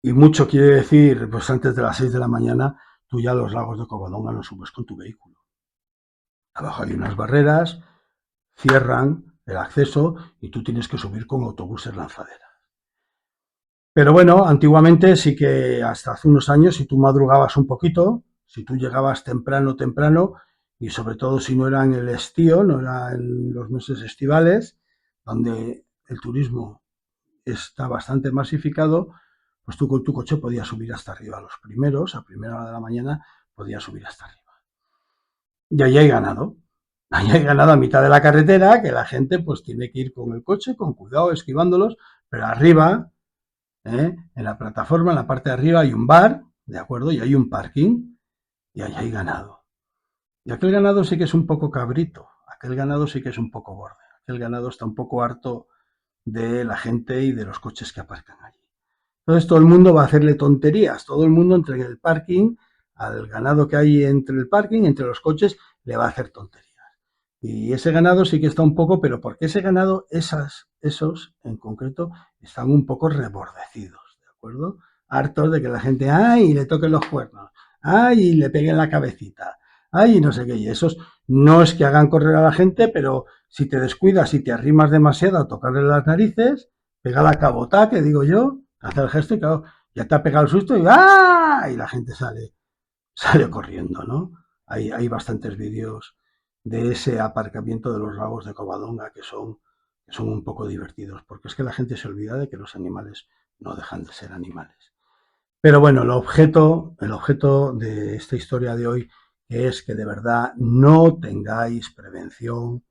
y mucho quiere decir, pues antes de las 6 de la mañana, tú ya a los lagos de Covadonga no subes con tu vehículo. Abajo hay unas barreras, cierran el acceso y tú tienes que subir con autobuses lanzaderas. Pero bueno, antiguamente sí que hasta hace unos años, si tú madrugabas un poquito, si tú llegabas temprano, y sobre todo si no era en el estío, no era en los meses estivales, donde el turismo está bastante masificado, pues tú con tu coche podías subir hasta arriba. Los primeros, a primera hora de la mañana, podías subir hasta arriba. Y ahí hay ganado. Ahí hay ganado a mitad de la carretera, que la gente pues tiene que ir con el coche, con cuidado, esquivándolos, pero arriba, en la plataforma, en la parte de arriba, hay un bar, ¿de acuerdo? Y hay un parking, y ahí hay ganado. Y aquel ganado sí que es un poco cabrito, aquel ganado sí que es un poco borde, aquel ganado está un poco harto de la gente y de los coches que aparcan allí. Entonces todo el mundo va a hacerle tonterías, todo el mundo entre el parking, al ganado que hay entre el parking, entre los coches, le va a hacer tonterías. Y ese ganado sí que está un poco, pero porque ese ganado, esos en concreto, están un poco rebordecidos, ¿de acuerdo? Hartos de que la gente, ¡ay! Le toquen los cuernos, ¡ay! Le peguen la cabecita, ¡ay! No sé qué. Y esos no es que hagan correr a la gente, pero si te descuidas, si te arrimas demasiado a tocarle las narices, pega la cabota, que digo yo, hace el gesto y claro, ya te ha pegado el susto y ¡ah! Y la gente sale corriendo, ¿no? Hay bastantes vídeos de ese aparcamiento de los lagos de Covadonga que son un poco divertidos, porque es que la gente se olvida de que los animales no dejan de ser animales. Pero bueno, el objeto de esta historia de hoy es que de verdad no tengáis prevención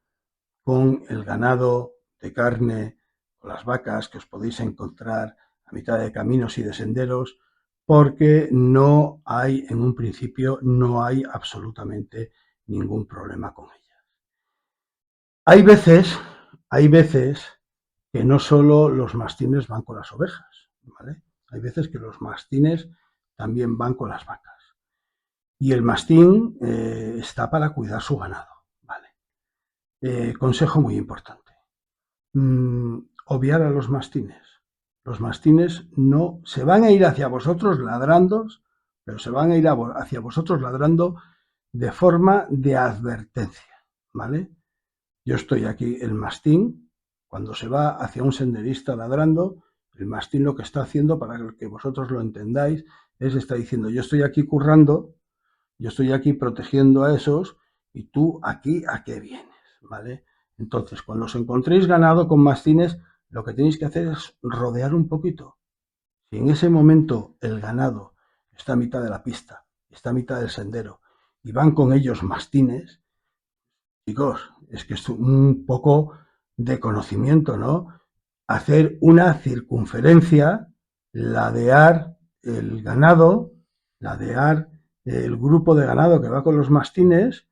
con el ganado de carne o las vacas que os podéis encontrar a mitad de caminos y de senderos, porque no hay, en un principio, no hay absolutamente ningún problema con ellas. Hay veces, hay veces que no solo los mastines van con las ovejas, ¿vale? Hay veces que los mastines también van con las vacas. Y el mastín está para cuidar su ganado, ¿vale? Consejo muy importante. Obviar a los mastines. Los mastines no se van a ir hacia vosotros ladrando, pero se van a ir hacia vosotros ladrando de forma de advertencia, ¿vale? Yo estoy aquí, el mastín, cuando se va hacia un senderista ladrando, el mastín lo que está haciendo, para que vosotros lo entendáis, es está diciendo, yo estoy aquí currando, yo estoy aquí protegiendo a esos, y tú aquí, ¿a qué vienes? ¿Vale? Entonces, cuando os encontréis ganado con mastines, lo que tenéis que hacer es rodear un poquito. Si en ese momento el ganado está a mitad de la pista, está a mitad del sendero, y van con ellos mastines, chicos, es que es un poco de conocimiento, ¿no? Hacer una circunferencia, ladear el ganado, ladear el grupo de ganado que va con los mastines,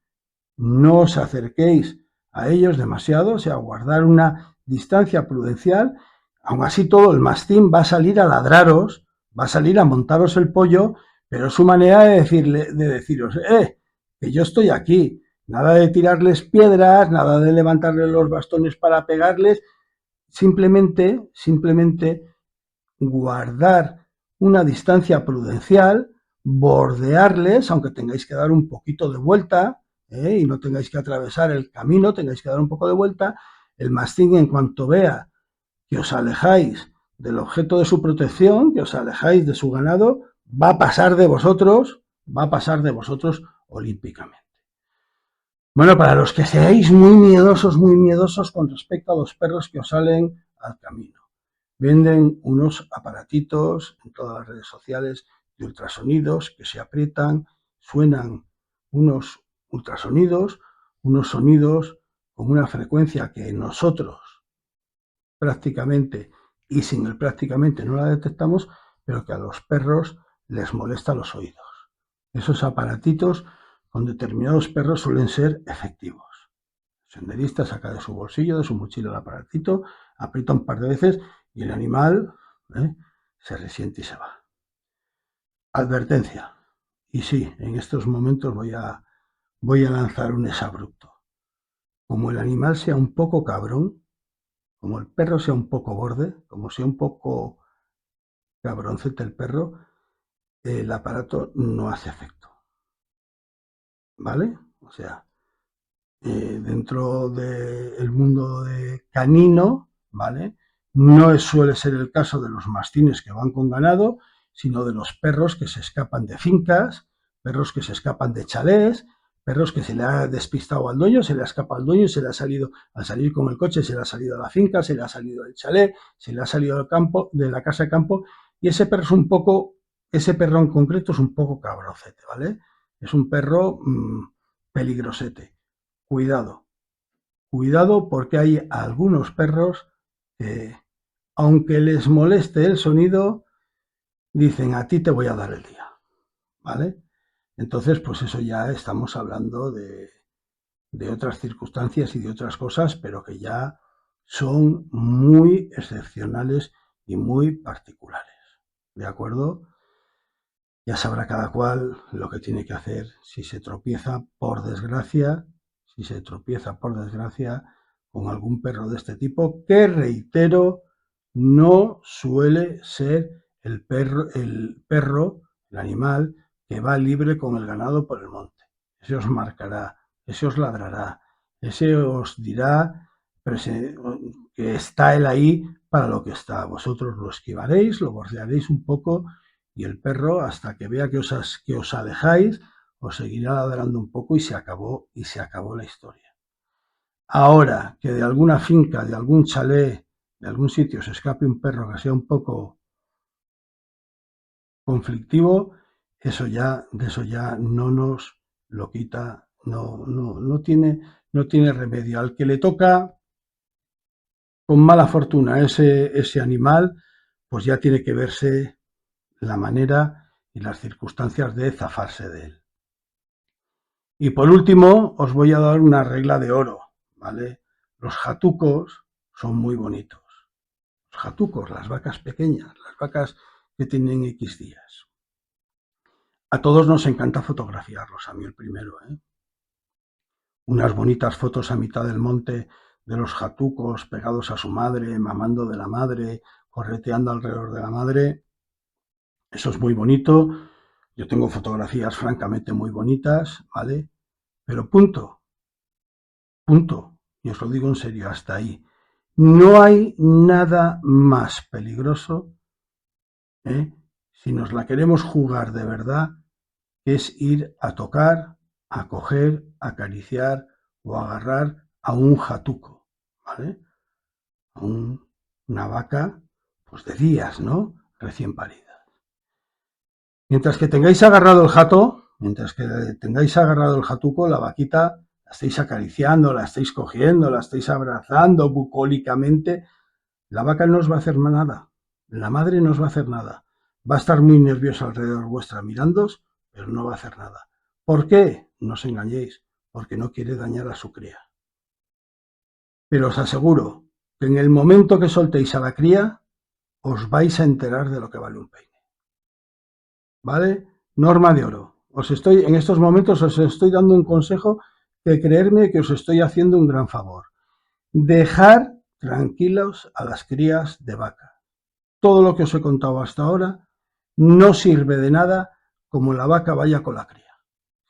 no os acerquéis a ellos demasiado, o sea, guardar una distancia prudencial. Aún así todo, el mastín va a salir a ladraros, va a salir a montaros el pollo, pero es su manera de deciros, que yo estoy aquí. Nada de tirarles piedras, nada de levantarles los bastones para pegarles, simplemente guardar una distancia prudencial, bordearles, aunque tengáis que dar un poquito de vuelta, y no tengáis que atravesar el camino, tengáis que dar un poco de vuelta. El mastín, en cuanto vea que os alejáis del objeto de su protección, que os alejáis de su ganado, va a pasar de vosotros olímpicamente. Bueno, para los que seáis muy miedosos con respecto a los perros que os salen al camino, venden unos aparatitos en todas las redes sociales de ultrasonidos que se aprietan, suenan unos ultrasonidos, unos sonidos con una frecuencia que nosotros prácticamente y sin el prácticamente no la detectamos, pero que a los perros les molesta los oídos. Esos aparatitos con determinados perros suelen ser efectivos. El senderista saca de su bolsillo, de su mochila el aparatito, aprieta un par de veces y el animal se resiente y se va. Advertencia. Y sí, en estos momentos voy a lanzar un exabrupto. Como el animal sea un poco cabrón, como el perro sea un poco borde, como sea un poco cabroncete el perro, el aparato no hace efecto. ¿Vale? O sea, dentro del mundo de canino, ¿vale? No suele ser el caso de los mastines que van con ganado, sino de los perros que se escapan de fincas, perros que se escapan de chalés, perros que se le ha despistado al dueño, se le ha escapado al dueño, se le ha salido, al salir con el coche, se le ha salido a la finca, se le ha salido del chalet, se le ha salido del campo, de la casa de campo, y ese perro es un poco, ese perro en concreto es un poco cabrocete, ¿vale? Es un perro peligrosete. Cuidado, cuidado porque hay algunos perros que, aunque les moleste el sonido, dicen a ti te voy a dar el día, ¿vale? Entonces, pues eso ya estamos hablando de otras circunstancias y de otras cosas, pero que ya son muy excepcionales y muy particulares, ¿de acuerdo? Ya sabrá cada cual lo que tiene que hacer si se tropieza, por desgracia, con algún perro de este tipo, que reitero, no suele ser el animal que va libre con el ganado por el monte. Ese os marcará, ese os ladrará, ese os dirá que está él ahí para lo que está. Vosotros lo esquivaréis, lo bordearéis un poco y el perro, hasta que vea que os alejáis, os seguirá ladrando un poco y se acabó la historia. Ahora, que de alguna finca, de algún chalet, de algún sitio se escape un perro que sea un poco conflictivo, de eso ya no nos lo quita, no tiene remedio. Al que le toca con mala fortuna ese animal, pues ya tiene que verse la manera y las circunstancias de zafarse de él. Y por último, os voy a dar una regla de oro, ¿vale? Los jatucos son muy bonitos. Los jatucos, las vacas pequeñas, las vacas que tienen X días. A todos nos encanta fotografiarlos, a mí el primero, ¿eh? Unas bonitas fotos a mitad del monte de los jatucos pegados a su madre, mamando de la madre, correteando alrededor de la madre. Eso es muy bonito. Yo tengo fotografías francamente muy bonitas, ¿vale? Pero punto, y os lo digo en serio, hasta ahí. No hay nada más peligroso, si nos la queremos jugar de verdad, que es ir a tocar, a coger, a acariciar o a agarrar a un jatuco, ¿vale? A una vaca, pues de días, ¿no? Recién parida. Mientras que tengáis agarrado el jatuco, la vaquita la estáis acariciando, la estáis cogiendo, la estáis abrazando bucólicamente, la vaca no os va a hacer nada, la madre no os va a hacer nada, va a estar muy nerviosa alrededor vuestra mirándoos, pero no va a hacer nada. ¿Por qué? No os engañéis, porque no quiere dañar a su cría. Pero os aseguro que en el momento que soltéis a la cría, os vais a enterar de lo que vale un peine. ¿Vale? Norma de oro. En estos momentos os estoy dando un consejo que creerme que os estoy haciendo un gran favor. Dejar tranquilos a las crías de vaca. Todo lo que os he contado hasta ahora no sirve de nada como la vaca vaya con la cría.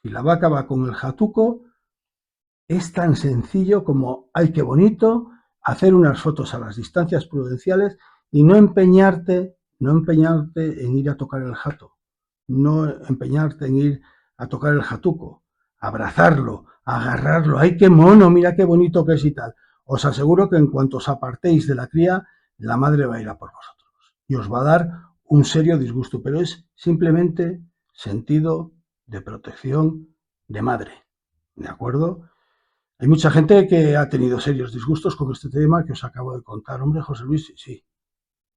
Si la vaca va con el jatuco, es tan sencillo como, ay, qué bonito, hacer unas fotos a las distancias prudenciales y no empeñarte en ir a tocar el jato, no empeñarte en ir a tocar el jatuco, abrazarlo, agarrarlo, ay, qué mono, mira qué bonito que es y tal. Os aseguro que en cuanto os apartéis de la cría, la madre va a ir a por vosotros y os va a dar un serio disgusto, pero es simplemente sentido de protección de madre, ¿de acuerdo? Hay mucha gente que ha tenido serios disgustos con este tema que os acabo de contar. Hombre, José Luis, sí,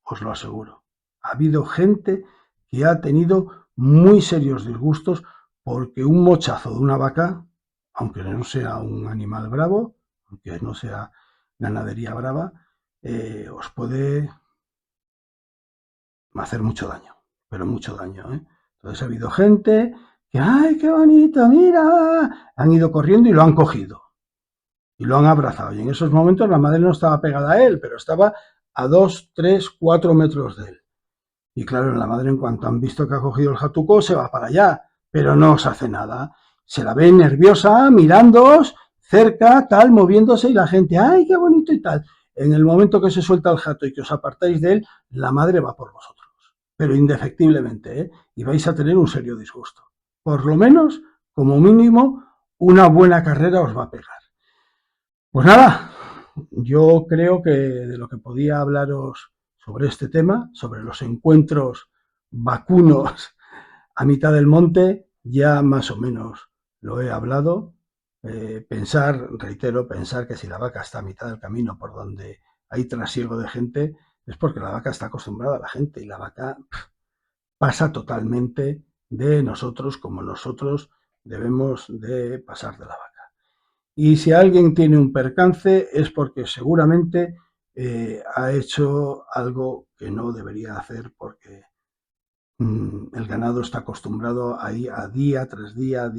os lo aseguro. Ha habido gente que ha tenido muy serios disgustos porque un mochazo de una vaca, aunque no sea un animal bravo, aunque no sea ganadería brava, os puede hacer mucho daño, pero mucho daño, ¿eh? Entonces ha habido gente que, ¡ay, qué bonito, mira! Han ido corriendo y lo han cogido y lo han abrazado. Y en esos momentos la madre no estaba pegada a él, pero estaba a 2, 3, 4 metros de él. Y claro, la madre, en cuanto han visto que ha cogido el jatuco, se va para allá, pero no os hace nada. Se la ve nerviosa, mirándoos, cerca, tal, moviéndose, y la gente, ¡ay, qué bonito y tal! En el momento que se suelta el jato y que os apartáis de él, la madre va por vosotros. Pero indefectiblemente, ¿eh? Y vais a tener un serio disgusto. Por lo menos, como mínimo, una buena carrera os va a pegar. Pues nada, yo creo que de lo que podía hablaros sobre este tema, sobre los encuentros vacunos a mitad del monte, ya más o menos lo he hablado. Reitero, pensar que si la vaca está a mitad del camino por donde hay trasiego de gente, es porque la vaca está acostumbrada a la gente y la vaca pasa totalmente de nosotros como nosotros debemos de pasar de la vaca. Y si alguien tiene un percance es porque seguramente ha hecho algo que no debería hacer porque el ganado está acostumbrado a día tras día,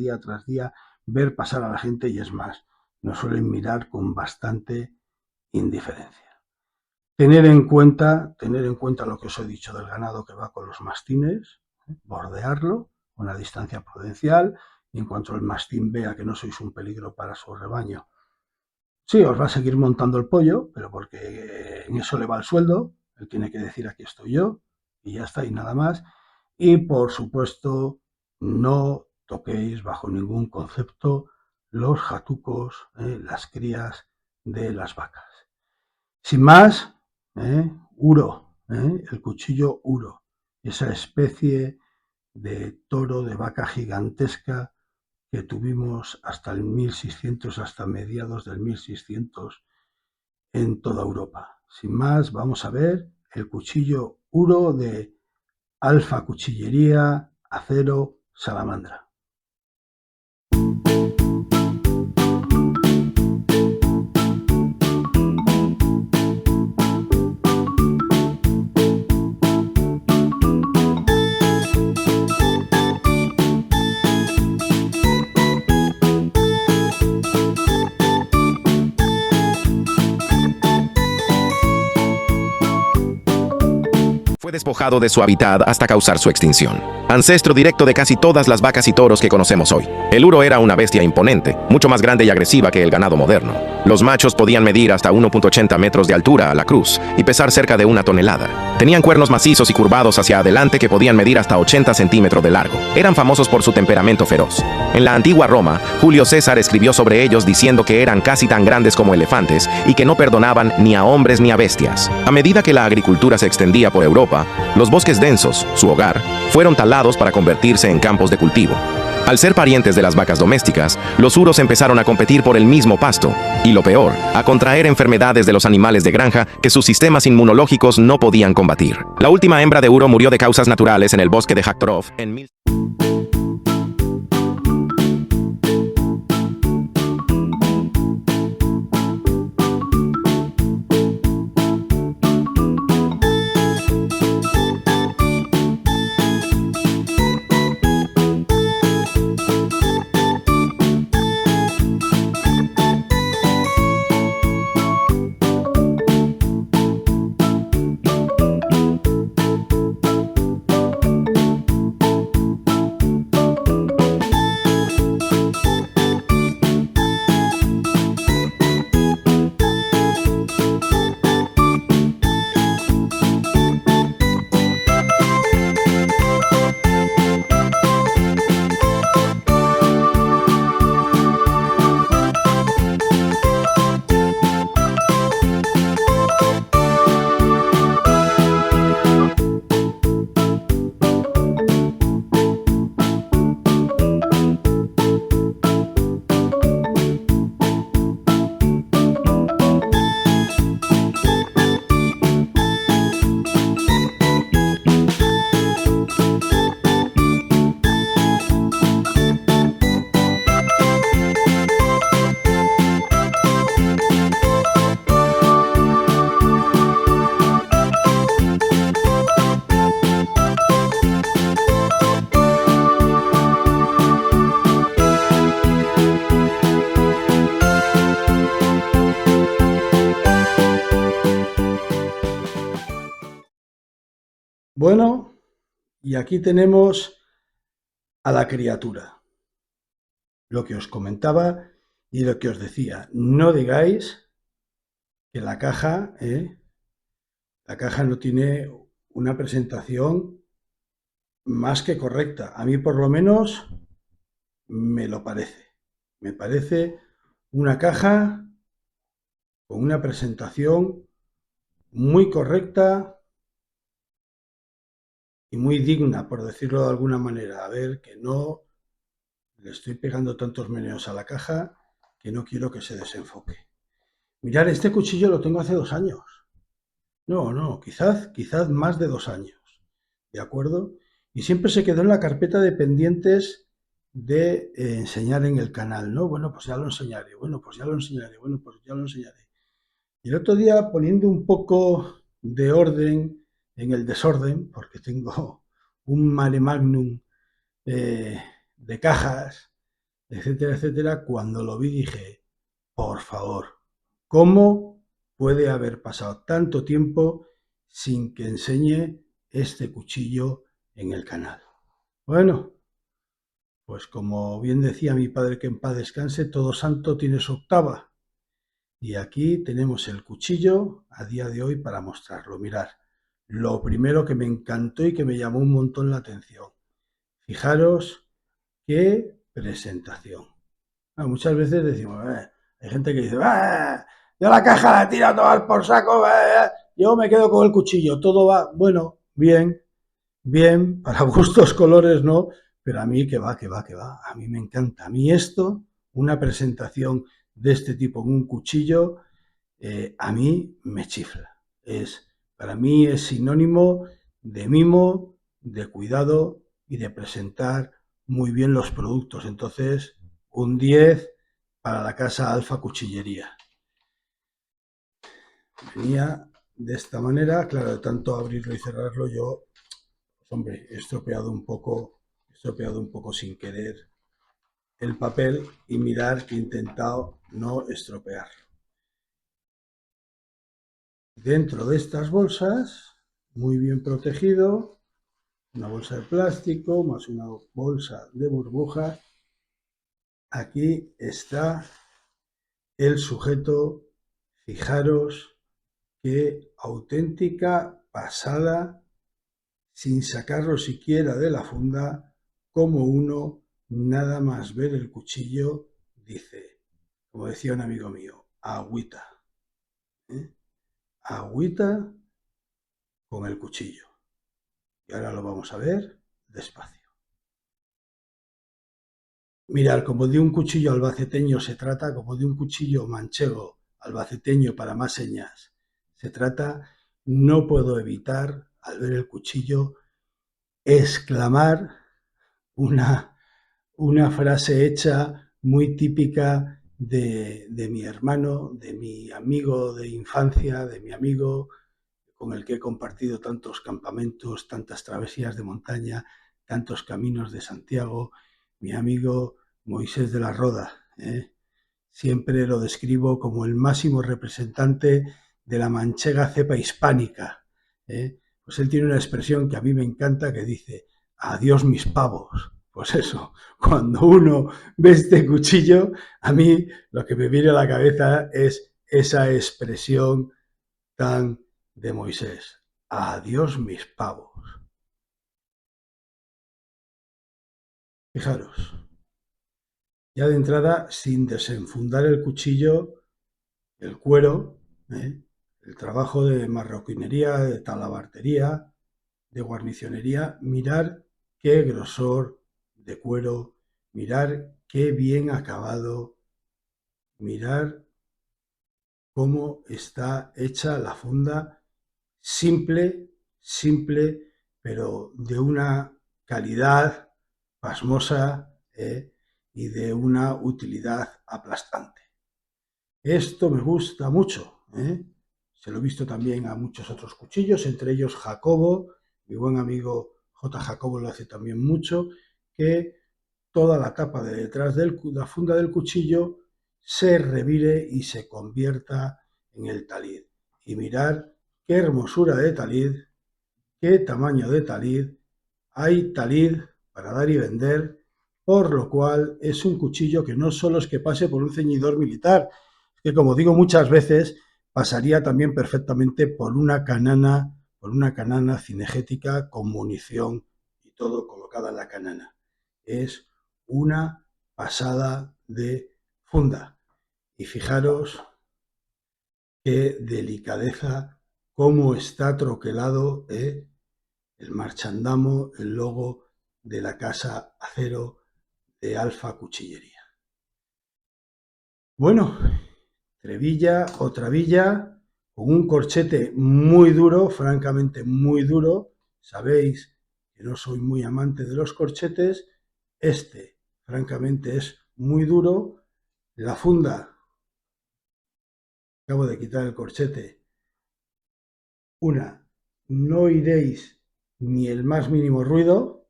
ver pasar a la gente y es más, nos suelen mirar con bastante indiferencia. Tener en cuenta lo que os he dicho del ganado que va con los mastines, bordearlo a una distancia prudencial, y en cuanto el mastín vea que no sois un peligro para su rebaño, sí, os va a seguir montando el pollo, pero porque en eso le va el sueldo, él tiene que decir aquí estoy yo, y ya está, y nada más. Y por supuesto, no toquéis bajo ningún concepto los jatucos, las crías de las vacas. Sin más, Uro, el cuchillo Uro, esa especie de toro de vaca gigantesca que tuvimos hasta el 1600, hasta mediados del 1600 en toda Europa. Sin más, vamos a ver el cuchillo Uro de Alfa Cuchillería Acero Salamandra. Fue despojado de su hábitat hasta causar su extinción. Ancestro directo de casi todas las vacas y toros que conocemos hoy. El uro era una bestia imponente, mucho más grande y agresiva que el ganado moderno. Los machos podían medir hasta 1.80 metros de altura a la cruz y pesar cerca de 1 tonelada. Tenían cuernos macizos y curvados hacia adelante que podían medir hasta 80 centímetros de largo. Eran famosos por su temperamento feroz. En la antigua Roma, Julio César escribió sobre ellos diciendo que eran casi tan grandes como elefantes y que no perdonaban ni a hombres ni a bestias. A medida que la agricultura se extendía por Europa, los bosques densos, su hogar, fueron talados para convertirse en campos de cultivo. Al ser parientes de las vacas domésticas, los uros empezaron a competir por el mismo pasto, y lo peor, a contraer enfermedades de los animales de granja que sus sistemas inmunológicos no podían combatir. La última hembra de uro murió de causas naturales en el bosque de Hakhtorov en 1000. Bueno, y aquí tenemos a la criatura. Lo que os comentaba y lo que os decía. No digáis que la caja no tiene una presentación más que correcta. A mí por lo menos me lo parece. Me parece una caja con una presentación muy correcta y muy digna, por decirlo de alguna manera. A ver, que no le estoy pegando tantos meneos a la caja que no quiero que se desenfoque. Mirad, este cuchillo lo tengo hace 2 años. No, quizás más de 2 años. ¿De acuerdo? Y siempre se quedó en la carpeta de pendientes de enseñar en el canal, ¿no? Bueno, pues ya lo enseñaré, bueno, pues ya lo enseñaré, bueno, pues ya lo enseñaré. Y el otro día, poniendo un poco de orden en el desorden, porque tengo un mare magnum de cajas, etcétera, etcétera, cuando lo vi dije, por favor, ¿cómo puede haber pasado tanto tiempo sin que enseñe este cuchillo en el canal? Bueno, pues como bien decía mi padre, que en paz descanse, todo santo tiene su octava. Y aquí tenemos el cuchillo a día de hoy para mostrarlo. Mirad, lo primero que me encantó y que me llamó un montón la atención. Fijaros qué presentación. Muchas veces decimos, hay gente que dice, yo la caja la tiro a tomar por saco, yo me quedo con el cuchillo, todo va, bueno, bien, para gustos colores no, pero a mí que va, a mí me encanta. A mí esto, una presentación de este tipo con un cuchillo, a mí me chifla. Para mí es sinónimo de mimo, de cuidado y de presentar muy bien los productos. Entonces, un 10 para la casa Alfa Cuchillería. Venía de esta manera, claro, de tanto abrirlo y cerrarlo, yo, pues, hombre, he estropeado un poco sin querer el papel y mirar que he intentado no estropearlo. Dentro de estas bolsas, muy bien protegido, una bolsa de plástico más una bolsa de burbujas. Aquí está el sujeto. Fijaros qué auténtica pasada, sin sacarlo siquiera de la funda, como uno, nada más ver el cuchillo, dice, como decía un amigo mío, agüita. Agüita con el cuchillo. Y ahora lo vamos a ver despacio. Mirad, como de un cuchillo albaceteño se trata, como de un cuchillo manchego albaceteño para más señas se trata, no puedo evitar, al ver el cuchillo, exclamar una frase hecha muy típica de mi hermano, de mi amigo de infancia, de mi amigo con el que he compartido tantos campamentos, tantas travesías de montaña, tantos caminos de Santiago, mi amigo Moisés de la Roda. Siempre lo describo como el máximo representante de la manchega cepa hispánica. Pues él tiene una expresión que a mí me encanta que dice, adiós mis pavos. Pues eso, cuando uno ve este cuchillo, a mí lo que me viene a la cabeza es esa expresión tan de Moisés. Adiós mis pavos. Fijaros, ya de entrada, sin desenfundar el cuchillo, el cuero, el trabajo de marroquinería, de talabartería, de guarnicionería, mirar qué grosor de cuero, mirar qué bien acabado, mirar cómo está hecha la funda, simple, pero de una calidad pasmosa y de una utilidad aplastante. Esto me gusta mucho. Se lo he visto también a muchos otros cuchillos, entre ellos Jacobo, mi buen amigo J. Jacobo lo hace también mucho, que toda la tapa de detrás de la funda del cuchillo se revire y se convierta en el talid. Y mirar qué hermosura de talid, qué tamaño de talid. Hay talid para dar y vender, por lo cual es un cuchillo que no solo es que pase por un ceñidor militar, que como digo muchas veces, pasaría también perfectamente por una canana cinegética con munición y todo colocada en la canana. Es una pasada de funda. Y fijaros qué delicadeza, cómo está troquelado el marchandamo, el logo de la Casa Acero de Alfa Cuchillería. Bueno, trebilla o trabilla con un corchete muy duro, francamente muy duro. Sabéis que no soy muy amante de los corchetes. Este, francamente, es muy duro. La funda, acabo de quitar el corchete. Una, no oiréis ni el más mínimo ruido.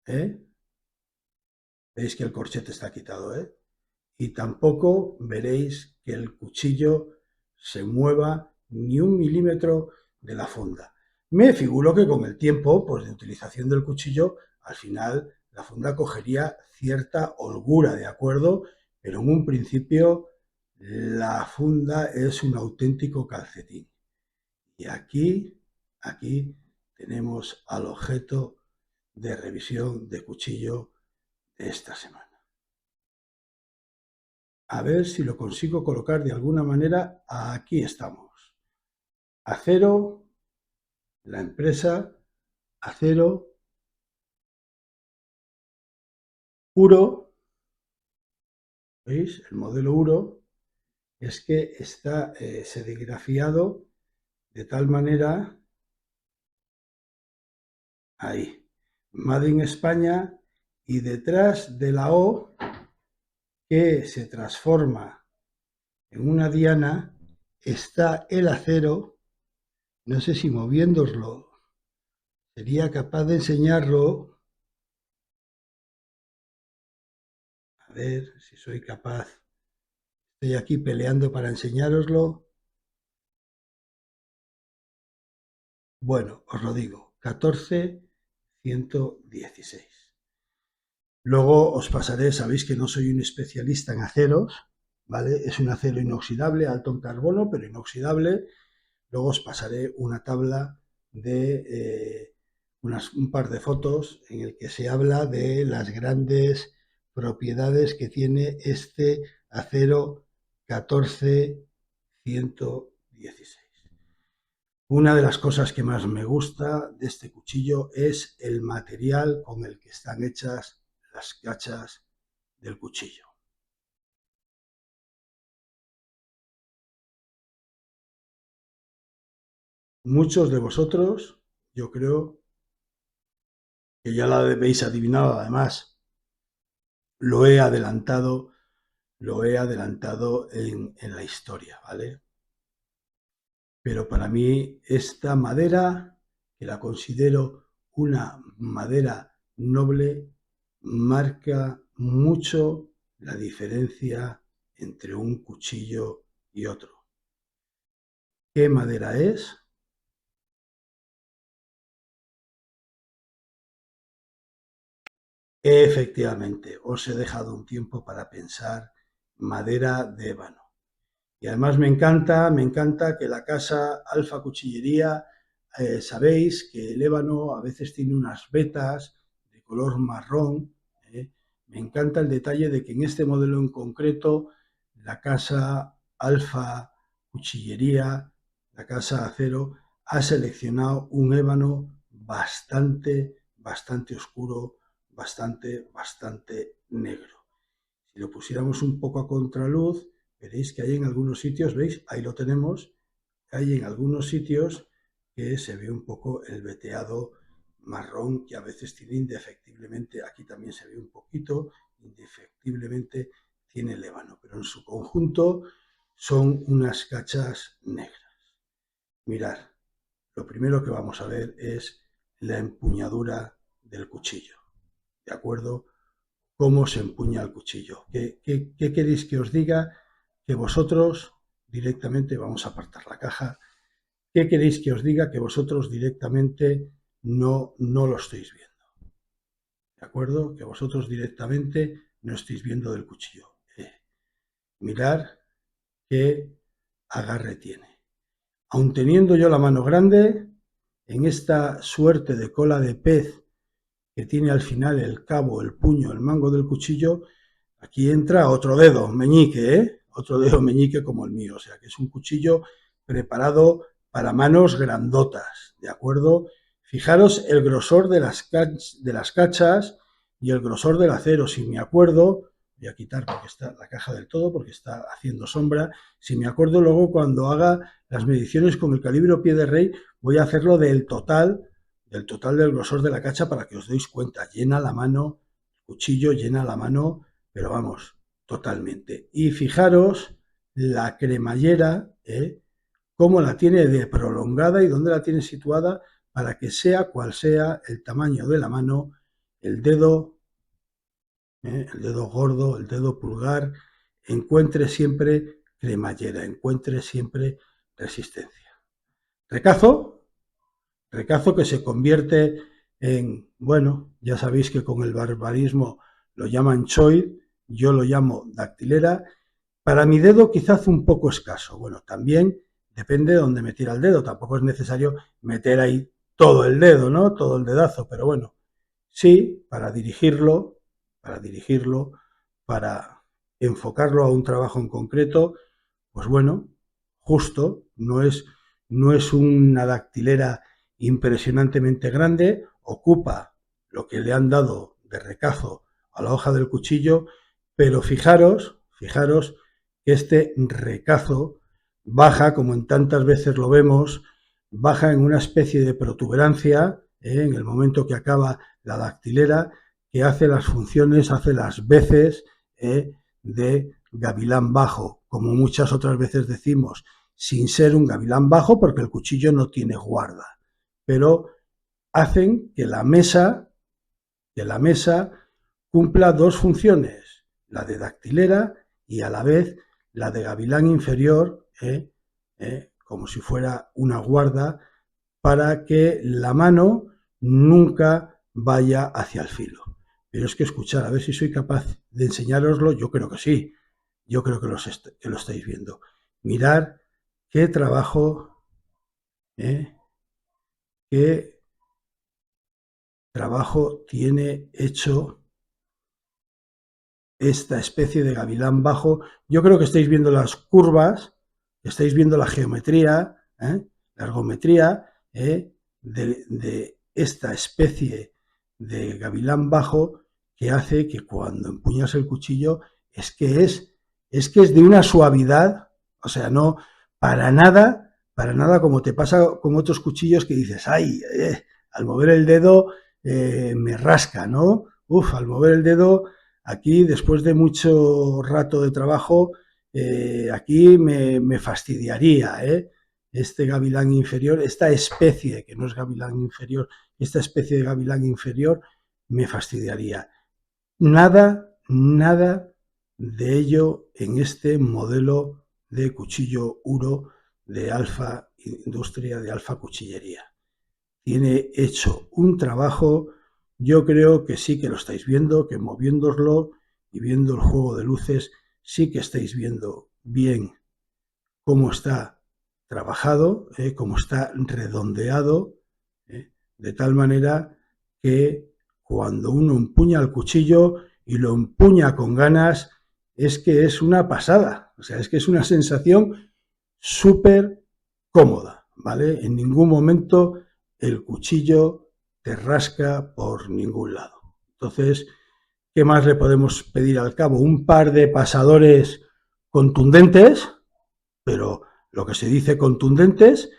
Veis que el corchete está quitado, y tampoco veréis que el cuchillo se mueva ni un milímetro de la funda. Me figuro que con el tiempo, pues de utilización del cuchillo, al final la funda cogería cierta holgura, ¿de acuerdo? Pero en un principio la funda es un auténtico calcetín. Y aquí tenemos al objeto de revisión de cuchillo de esta semana. A ver si lo consigo colocar de alguna manera. Aquí estamos. Acero, la empresa Acero, Uro. ¿Veis? El modelo Uro es que está serigrafiado de tal manera, ahí, Made in España, y detrás de la O, que se transforma en una diana, está el acero. No sé si moviéndoslo sería capaz de enseñarlo. A ver si soy capaz. Estoy aquí peleando para enseñároslo. Bueno, os lo digo, 14116. Luego os pasaré, sabéis que no soy un especialista en aceros, ¿vale? Es un acero inoxidable, alto en carbono, pero inoxidable. Luego os pasaré una tabla de un par de fotos en el que se habla de las grandes propiedades que tiene este acero 14116. Una de las cosas que más me gusta de este cuchillo es el material con el que están hechas las cachas del cuchillo. Muchos de vosotros, yo creo que ya la habéis adivinado, además, lo he adelantado en la historia, ¿vale? Pero para mí esta madera, que la considero una madera noble, marca mucho la diferencia entre un cuchillo y otro. ¿Qué madera es? Efectivamente, os he dejado un tiempo para pensar, madera de ébano. Y además me encanta que la casa Alfa Cuchillería, sabéis que el ébano a veces tiene unas vetas de color marrón. Me encanta el detalle de que en este modelo en concreto, la casa Alfa Cuchillería, la casa Acero, ha seleccionado un ébano bastante oscuro, bastante negro. Si lo pusiéramos un poco a contraluz, veréis que hay en algunos sitios, ¿veis? Ahí lo tenemos. Hay en algunos sitios que se ve un poco el veteado marrón, que a veces tiene indefectiblemente, aquí también se ve un poquito, indefectiblemente tiene el ébano, pero en su conjunto son unas cachas negras. Mirad, lo primero que vamos a ver es la empuñadura del cuchillo, ¿de acuerdo? Cómo se empuña el cuchillo. ¿Qué queréis que os diga? Que vosotros directamente, vamos a apartar la caja, ¿qué queréis que os diga que vosotros directamente no lo estáis viendo? ¿De acuerdo? Que vosotros directamente no estáis viendo del cuchillo. Mirar qué agarre tiene. Aun teniendo yo la mano grande, en esta suerte de cola de pez que tiene al final el cabo, el puño, el mango del cuchillo, aquí entra otro dedo meñique, otro dedo meñique como el mío, o sea que es un cuchillo preparado para manos grandotas, ¿de acuerdo? Fijaros el grosor de las cachas y el grosor del acero, si me acuerdo, voy a quitar porque está la caja del todo, porque está haciendo sombra, si me acuerdo luego cuando haga las mediciones con el calibre pie de rey, voy a hacerlo del total del grosor de la cacha para que os deis cuenta, llena la mano, el cuchillo llena la mano, pero vamos, totalmente. Y fijaros la cremallera, cómo la tiene de prolongada y dónde la tiene situada para que sea cual sea el tamaño de la mano, el dedo gordo, el dedo pulgar, encuentre siempre cremallera, encuentre siempre resistencia. Recazo que se convierte en, bueno, ya sabéis que con el barbarismo lo llaman choid, yo lo llamo dactilera. Para mi dedo quizás un poco escaso. Bueno, también depende de dónde me tira el dedo. Tampoco es necesario meter ahí todo el dedo, ¿no? Todo el dedazo, pero bueno, sí, para dirigirlo, para enfocarlo a un trabajo en concreto, pues bueno, justo, no es una dactilera impresionantemente grande, ocupa lo que le han dado de recazo a la hoja del cuchillo, pero fijaros que este recazo baja, como en tantas veces lo vemos, baja en una especie de protuberancia, en el momento que acaba la dactilera, que hace las funciones, hace las veces de gavilán bajo, como muchas otras veces decimos, sin ser un gavilán bajo porque el cuchillo no tiene guarda, pero hacen que la mesa cumpla dos funciones, la de dactilera y a la vez la de gavilán inferior, como si fuera una guarda, para que la mano nunca vaya hacia el filo. Pero es que escuchar, a ver si soy capaz de enseñároslo, yo creo que sí, yo creo que lo estáis viendo. Mirad qué trabajo, qué trabajo tiene hecho esta especie de gavilán bajo. Yo creo que estáis viendo las curvas, estáis viendo la geometría, la ergometría de esta especie de gavilán bajo que hace que cuando empuñas el cuchillo es que es de una suavidad, o sea, no para nada como te pasa con otros cuchillos que dices, ay, al mover el dedo me rasca, ¿no? Uf, al mover el dedo, aquí después de mucho rato de trabajo, aquí me fastidiaría, este gavilán inferior, esta especie, que no es gavilán inferior, esta especie de gavilán inferior me fastidiaría. Nada de ello en este modelo de cuchillo Uro de Alfa Industria, de Alfa Cuchillería. Tiene hecho un trabajo, yo creo que sí que lo estáis viendo, que moviéndoslo y viendo el juego de luces, sí que estáis viendo bien cómo está trabajado, cómo está redondeado, de tal manera que cuando uno empuña el cuchillo y lo empuña con ganas, es que es una pasada, o sea, es que es una sensación súper cómoda, ¿vale? En ningún momento el cuchillo te rasca por ningún lado. Entonces, ¿qué más le podemos pedir al cabo? Un par de pasadores contundentes, pero lo que se dice contundentes,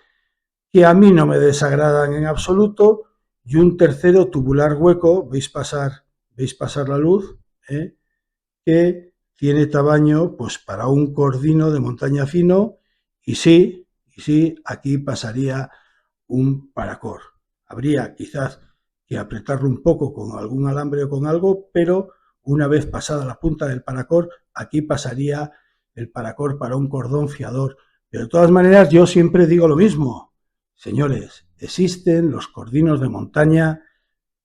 que a mí no me desagradan en absoluto, y un tercero tubular hueco, veis pasar la luz, que tiene tamaño pues para un cordino de montaña fino, y sí, aquí pasaría un paracord. Habría quizás que apretarlo un poco con algún alambre o con algo, pero una vez pasada la punta del paracord, aquí pasaría el paracord para un cordón fiador. Pero de todas maneras, yo siempre digo lo mismo. Señores, existen los cordinos de montaña,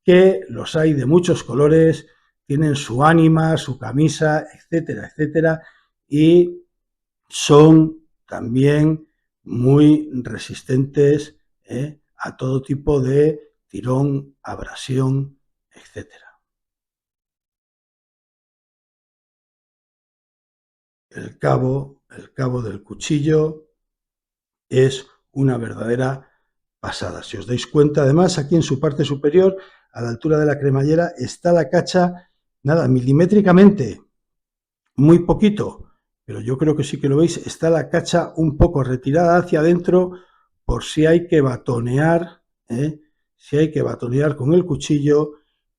que los hay de muchos colores, tienen su ánima, su camisa, etcétera, etcétera, y son también muy resistentes a todo tipo de tirón, abrasión, etcétera. El cabo del cuchillo es una verdadera pasada. Si os dais cuenta, además, aquí en su parte superior, a la altura de la cremallera, está la cacha, nada, milimétricamente, muy poquito, pero yo creo que sí que lo veis, está la cacha un poco retirada hacia adentro por si hay que batonear, si hay que batonear con el cuchillo,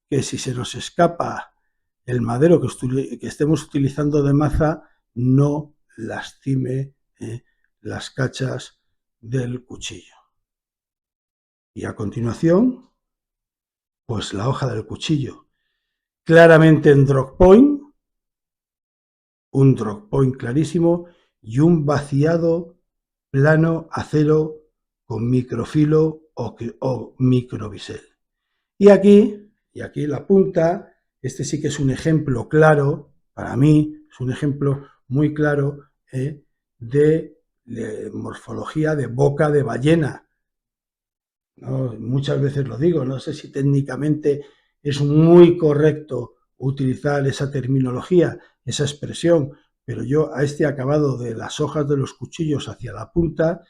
que si se nos escapa el madero que estemos utilizando de maza, no lastime las cachas del cuchillo. Y a continuación, pues la hoja del cuchillo, claramente en drop point, un drop point clarísimo y un vaciado plano acero con microfilo o microbisel. Y aquí la punta, este sí que es un ejemplo claro, para mí es un ejemplo muy claro de morfología de boca de ballena. ¿No? Muchas veces lo digo, no sé si técnicamente es muy correcto utilizar esa terminología, esa expresión, pero yo a este acabado de las hojas de los cuchillos hacia la punta,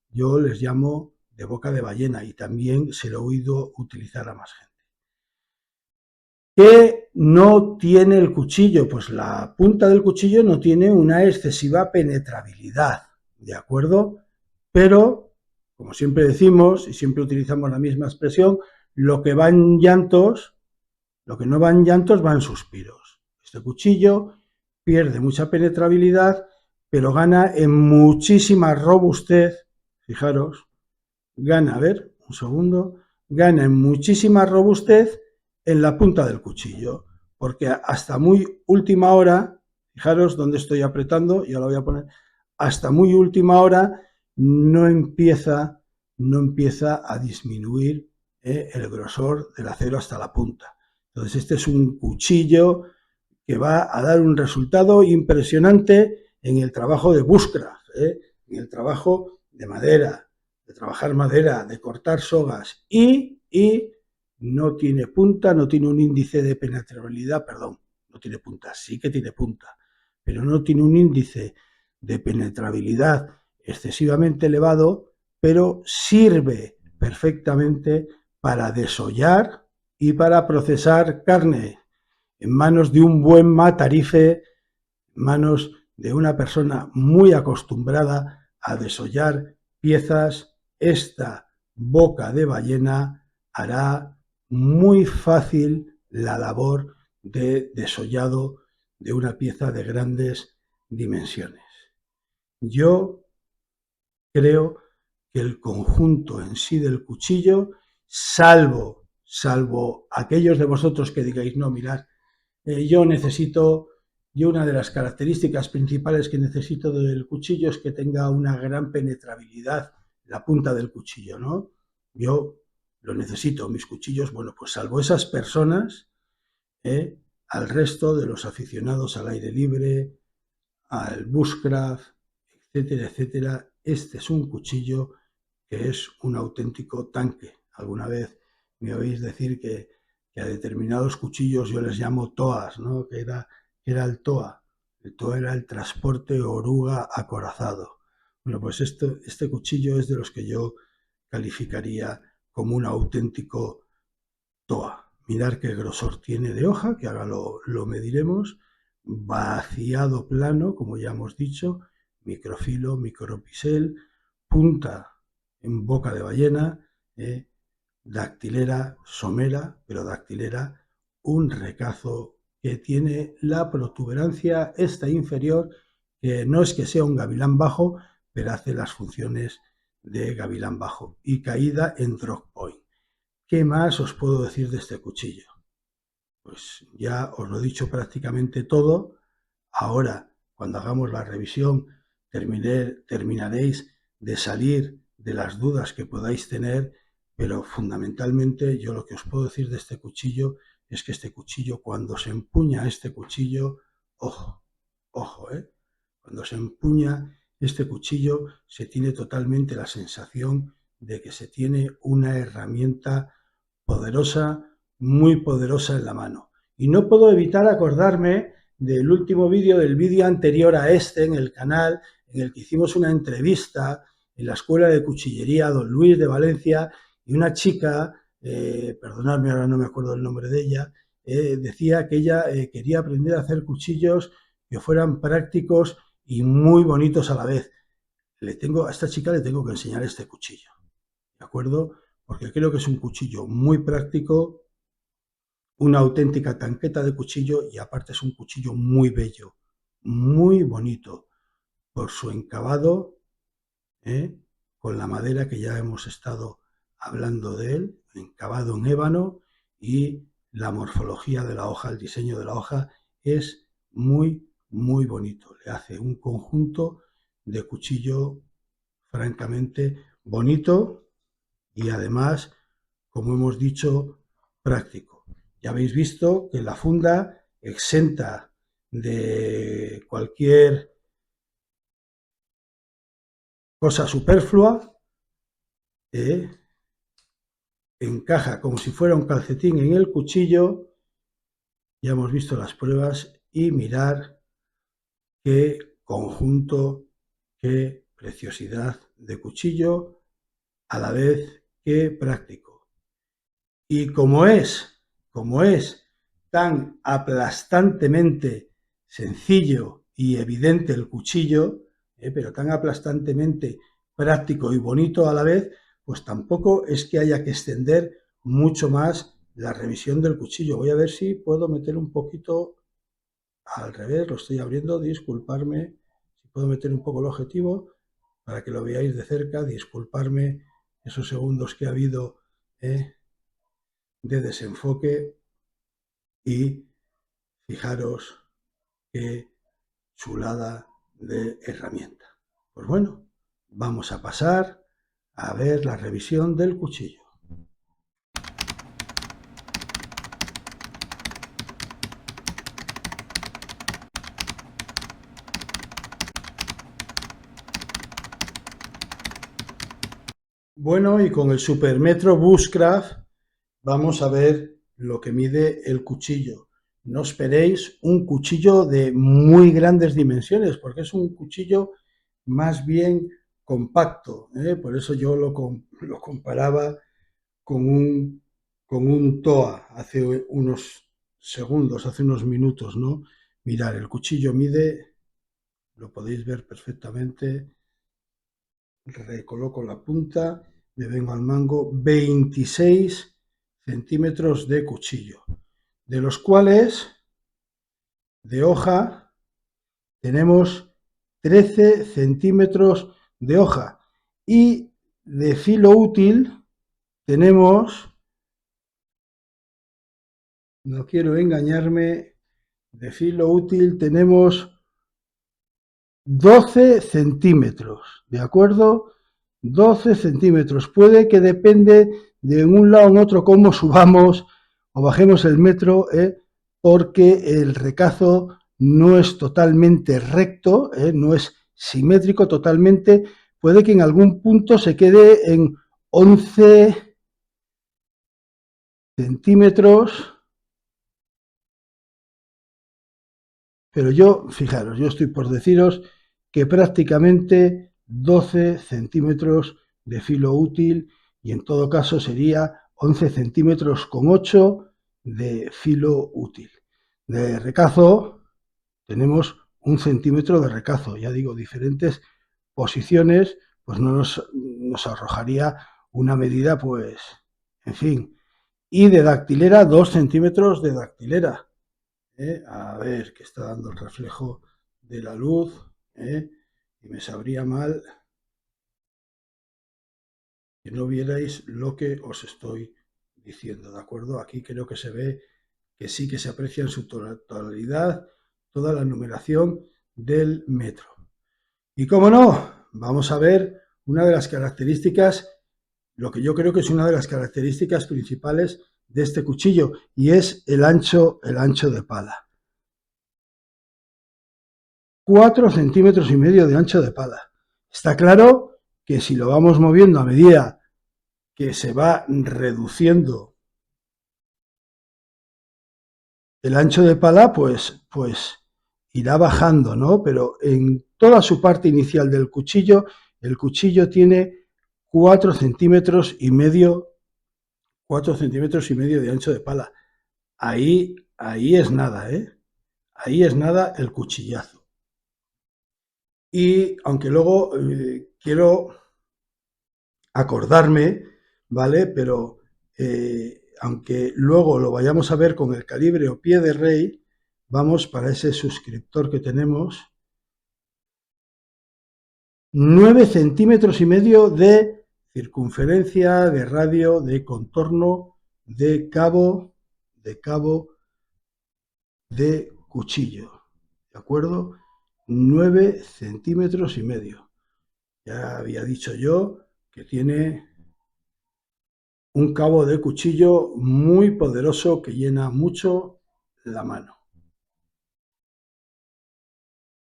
yo les llamo de boca de ballena y también se lo he oído utilizar a más gente. ¿Qué no tiene el cuchillo? Pues la punta del cuchillo no tiene una excesiva penetrabilidad, ¿de acuerdo? Pero, como siempre decimos, y siempre utilizamos la misma expresión, lo que va en llantos, lo que no va en llantos va en suspiros. Este cuchillo pierde mucha penetrabilidad, pero gana en muchísima robustez. Fijaros, gana, a ver, un segundo, gana en muchísima robustez en la punta del cuchillo, porque hasta muy última hora, fijaros dónde estoy apretando, yo lo voy a poner, hasta muy última hora no empieza a disminuir el grosor del acero hasta la punta. Entonces este es un cuchillo que va a dar un resultado impresionante en el trabajo de bushcraft, en el trabajo de madera, de trabajar madera, de cortar sogas y no tiene punta, no tiene un índice de penetrabilidad, perdón, no tiene punta, sí que tiene punta, pero no tiene un índice de penetrabilidad excesivamente elevado, pero sirve perfectamente para desollar y para procesar carne en manos de un buen matarife, en manos de una persona muy acostumbrada a desollar piezas. Esta boca de ballena hará muy fácil la labor de desollado de una pieza de grandes dimensiones. Yo creo que el conjunto en sí del cuchillo, salvo aquellos de vosotros que digáis, no, mirad, yo una de las características principales que necesito del cuchillo es que tenga una gran penetrabilidad la punta del cuchillo, ¿no? Yo lo necesito, mis cuchillos, bueno, pues salvo esas personas, al resto de los aficionados al aire libre, al bushcraft, etcétera, etcétera, este es un cuchillo que es un auténtico tanque. Alguna vez me oís decir que a determinados cuchillos yo les llamo toas, ¿no? que era el toa. El toa era el transporte oruga acorazado. Bueno, pues este cuchillo es de los que yo calificaría como un auténtico toa. Mirad qué grosor tiene de hoja, que ahora lo mediremos. Vaciado plano, como ya hemos dicho, microfilo, micropisel, punta en boca de ballena, dactilera, somera, pero dactilera, un recazo que tiene la protuberancia esta inferior, que no es que sea un gavilán bajo, pero hace las funciones de gavilán bajo, y caída en drop point. ¿Qué más os puedo decir de este cuchillo? Pues ya os lo he dicho prácticamente todo. Ahora, cuando hagamos la revisión, terminaréis de salir de las dudas que podáis tener, pero fundamentalmente yo lo que os puedo decir de este cuchillo es que este cuchillo, cuando se empuña este cuchillo, ojo, ojo, cuando se empuña este cuchillo se tiene totalmente la sensación de que se tiene una herramienta poderosa, muy poderosa en la mano. Y no puedo evitar acordarme del último vídeo, del vídeo anterior a este en el canal, en el que hicimos una entrevista en la Escuela de Cuchillería Don Luis de Valencia, y una chica, perdonadme, ahora no me acuerdo el nombre de ella, decía que ella quería aprender a hacer cuchillos que fueran prácticos y muy bonitos a la vez. A esta chica le tengo que enseñar este cuchillo, ¿de acuerdo? Porque creo que es un cuchillo muy práctico, una auténtica tanqueta de cuchillo, y aparte es un cuchillo muy bello, muy bonito, por su encabado, con la madera que ya hemos estado hablando de él, encabado en ébano, y la morfología de la hoja, el diseño de la hoja es muy, muy bonito. Le hace un conjunto de cuchillo francamente bonito y además, como hemos dicho, práctico. Ya habéis visto que la funda, exenta de cualquier cosa superflua, encaja como si fuera un calcetín en el cuchillo. Ya hemos visto las pruebas y mirar qué conjunto, qué preciosidad de cuchillo, a la vez que práctico. Y como es tan aplastantemente sencillo y evidente el cuchillo, pero tan aplastantemente práctico y bonito a la vez, pues tampoco es que haya que extender mucho más la revisión del cuchillo. Voy a ver si puedo meter un poquito al revés, lo estoy abriendo, disculparme, si puedo meter un poco el objetivo para que lo veáis de cerca, disculparme esos segundos que ha habido de desenfoque, y fijaros qué chulada de herramienta. Pues bueno, vamos a pasar a ver la revisión del cuchillo. Bueno, y con el Supermetro Bushcraft vamos a ver lo que mide el cuchillo. No esperéis un cuchillo de muy grandes dimensiones, porque es un cuchillo más bien compacto, por eso yo lo comparaba con un TOA hace unos segundos, hace unos minutos, ¿no? Mirad, el cuchillo mide, lo podéis ver perfectamente, recoloco la punta, me vengo al mango, 26 centímetros de cuchillo, de los cuales de hoja tenemos 13 centímetros de hoja, y de filo útil tenemos, no quiero engañarme, de filo útil tenemos 12 centímetros, ¿de acuerdo? 12 centímetros. Puede que depende de un lado en otro cómo subamos o bajemos el metro, porque el recazo no es totalmente recto, no es simétrico totalmente. Puede que en algún punto se quede en 11 centímetros. Pero yo, fijaros, yo estoy por deciros que prácticamente 12 centímetros de filo útil, y en todo caso sería 11 centímetros con 8 de filo útil. De recazo tenemos 1 centímetro de recazo, ya digo, diferentes posiciones, pues no nos arrojaría una medida, pues, en fin. Y de dactilera, 2 centímetros de dactilera. A ver, que está dando el reflejo de la luz, y me sabría mal que no vierais lo que os estoy diciendo, ¿de acuerdo? Aquí creo que se ve que sí que se aprecia en su totalidad toda la numeración del metro. Y como no, vamos a ver una de las características, lo que yo creo que es una de las características principales de este cuchillo, y es el ancho de pala. 4,5 centímetros de ancho de pala. Está claro que si lo vamos moviendo a medida que se va reduciendo el ancho de pala, pues irá bajando, ¿no? Pero en toda su parte inicial del cuchillo, el cuchillo tiene 4,5 centímetros, 4 centímetros y medio de ancho de pala. Ahí es nada, ¿eh? Ahí es nada el cuchillazo. Y aunque luego quiero acordarme, ¿vale? Pero aunque luego lo vayamos a ver con el calibre o pie de rey, vamos para ese suscriptor que tenemos, 9,5 centímetros de circunferencia, de radio, de contorno, de cabo, de cuchillo, ¿de acuerdo? 9,5 centímetros. Ya había dicho yo que tiene un cabo de cuchillo muy poderoso que llena mucho la mano.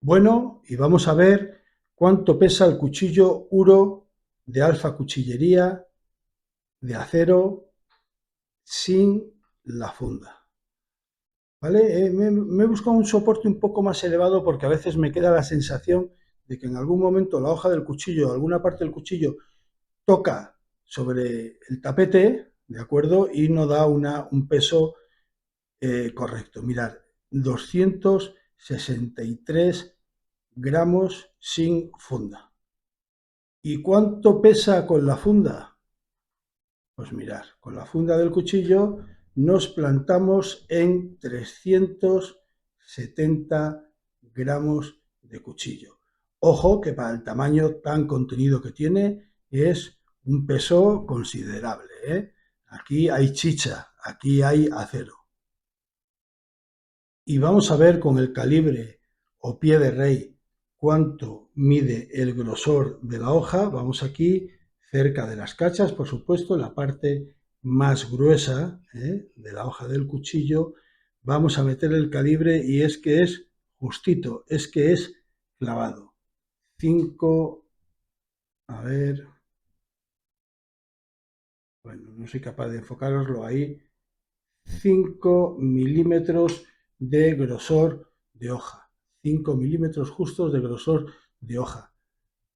Bueno, y vamos a ver cuánto pesa el cuchillo Uro de Alfa Cuchillería de acero sin la funda. ¿Vale? Me he buscado un soporte un poco más elevado porque a veces me queda la sensación de que en algún momento la hoja del cuchillo, alguna parte del cuchillo, toca sobre el tapete, ¿de acuerdo? Y no da un peso correcto. Mirad, 263 gramos sin funda. ¿Y cuánto pesa con la funda? Pues mirad, con la funda del cuchillo nos plantamos en 370 gramos de cuchillo. Ojo que para el tamaño tan contenido que tiene es un peso considerable, ¿eh? Aquí hay chicha, aquí hay acero. Y vamos a ver con el calibre o pie de rey cuánto mide el grosor de la hoja. Vamos aquí cerca de las cachas, por supuesto, la parte más gruesa de la hoja del cuchillo. Vamos a meter el calibre y es que es justito, es que es clavado. 5, a ver, bueno, no soy capaz de enfocaroslo ahí, 5 milímetros de grosor de hoja. 5 milímetros justos de grosor de hoja.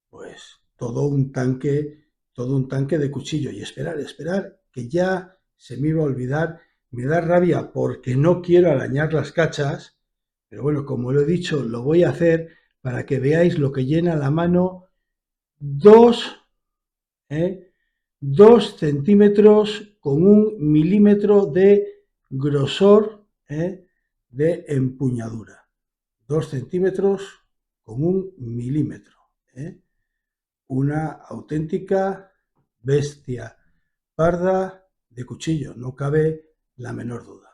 Pues todo un tanque de cuchillo. Y esperar, que ya se me iba a olvidar. Me da rabia porque no quiero arañar las cachas, pero bueno, como lo he dicho, lo voy a hacer para que veáis lo que llena la mano. 2 centímetros con 1 milímetro de grosor de empuñadura. 2 centímetros con 1 milímetro. Una auténtica bestia parda de cuchillo, no cabe la menor duda.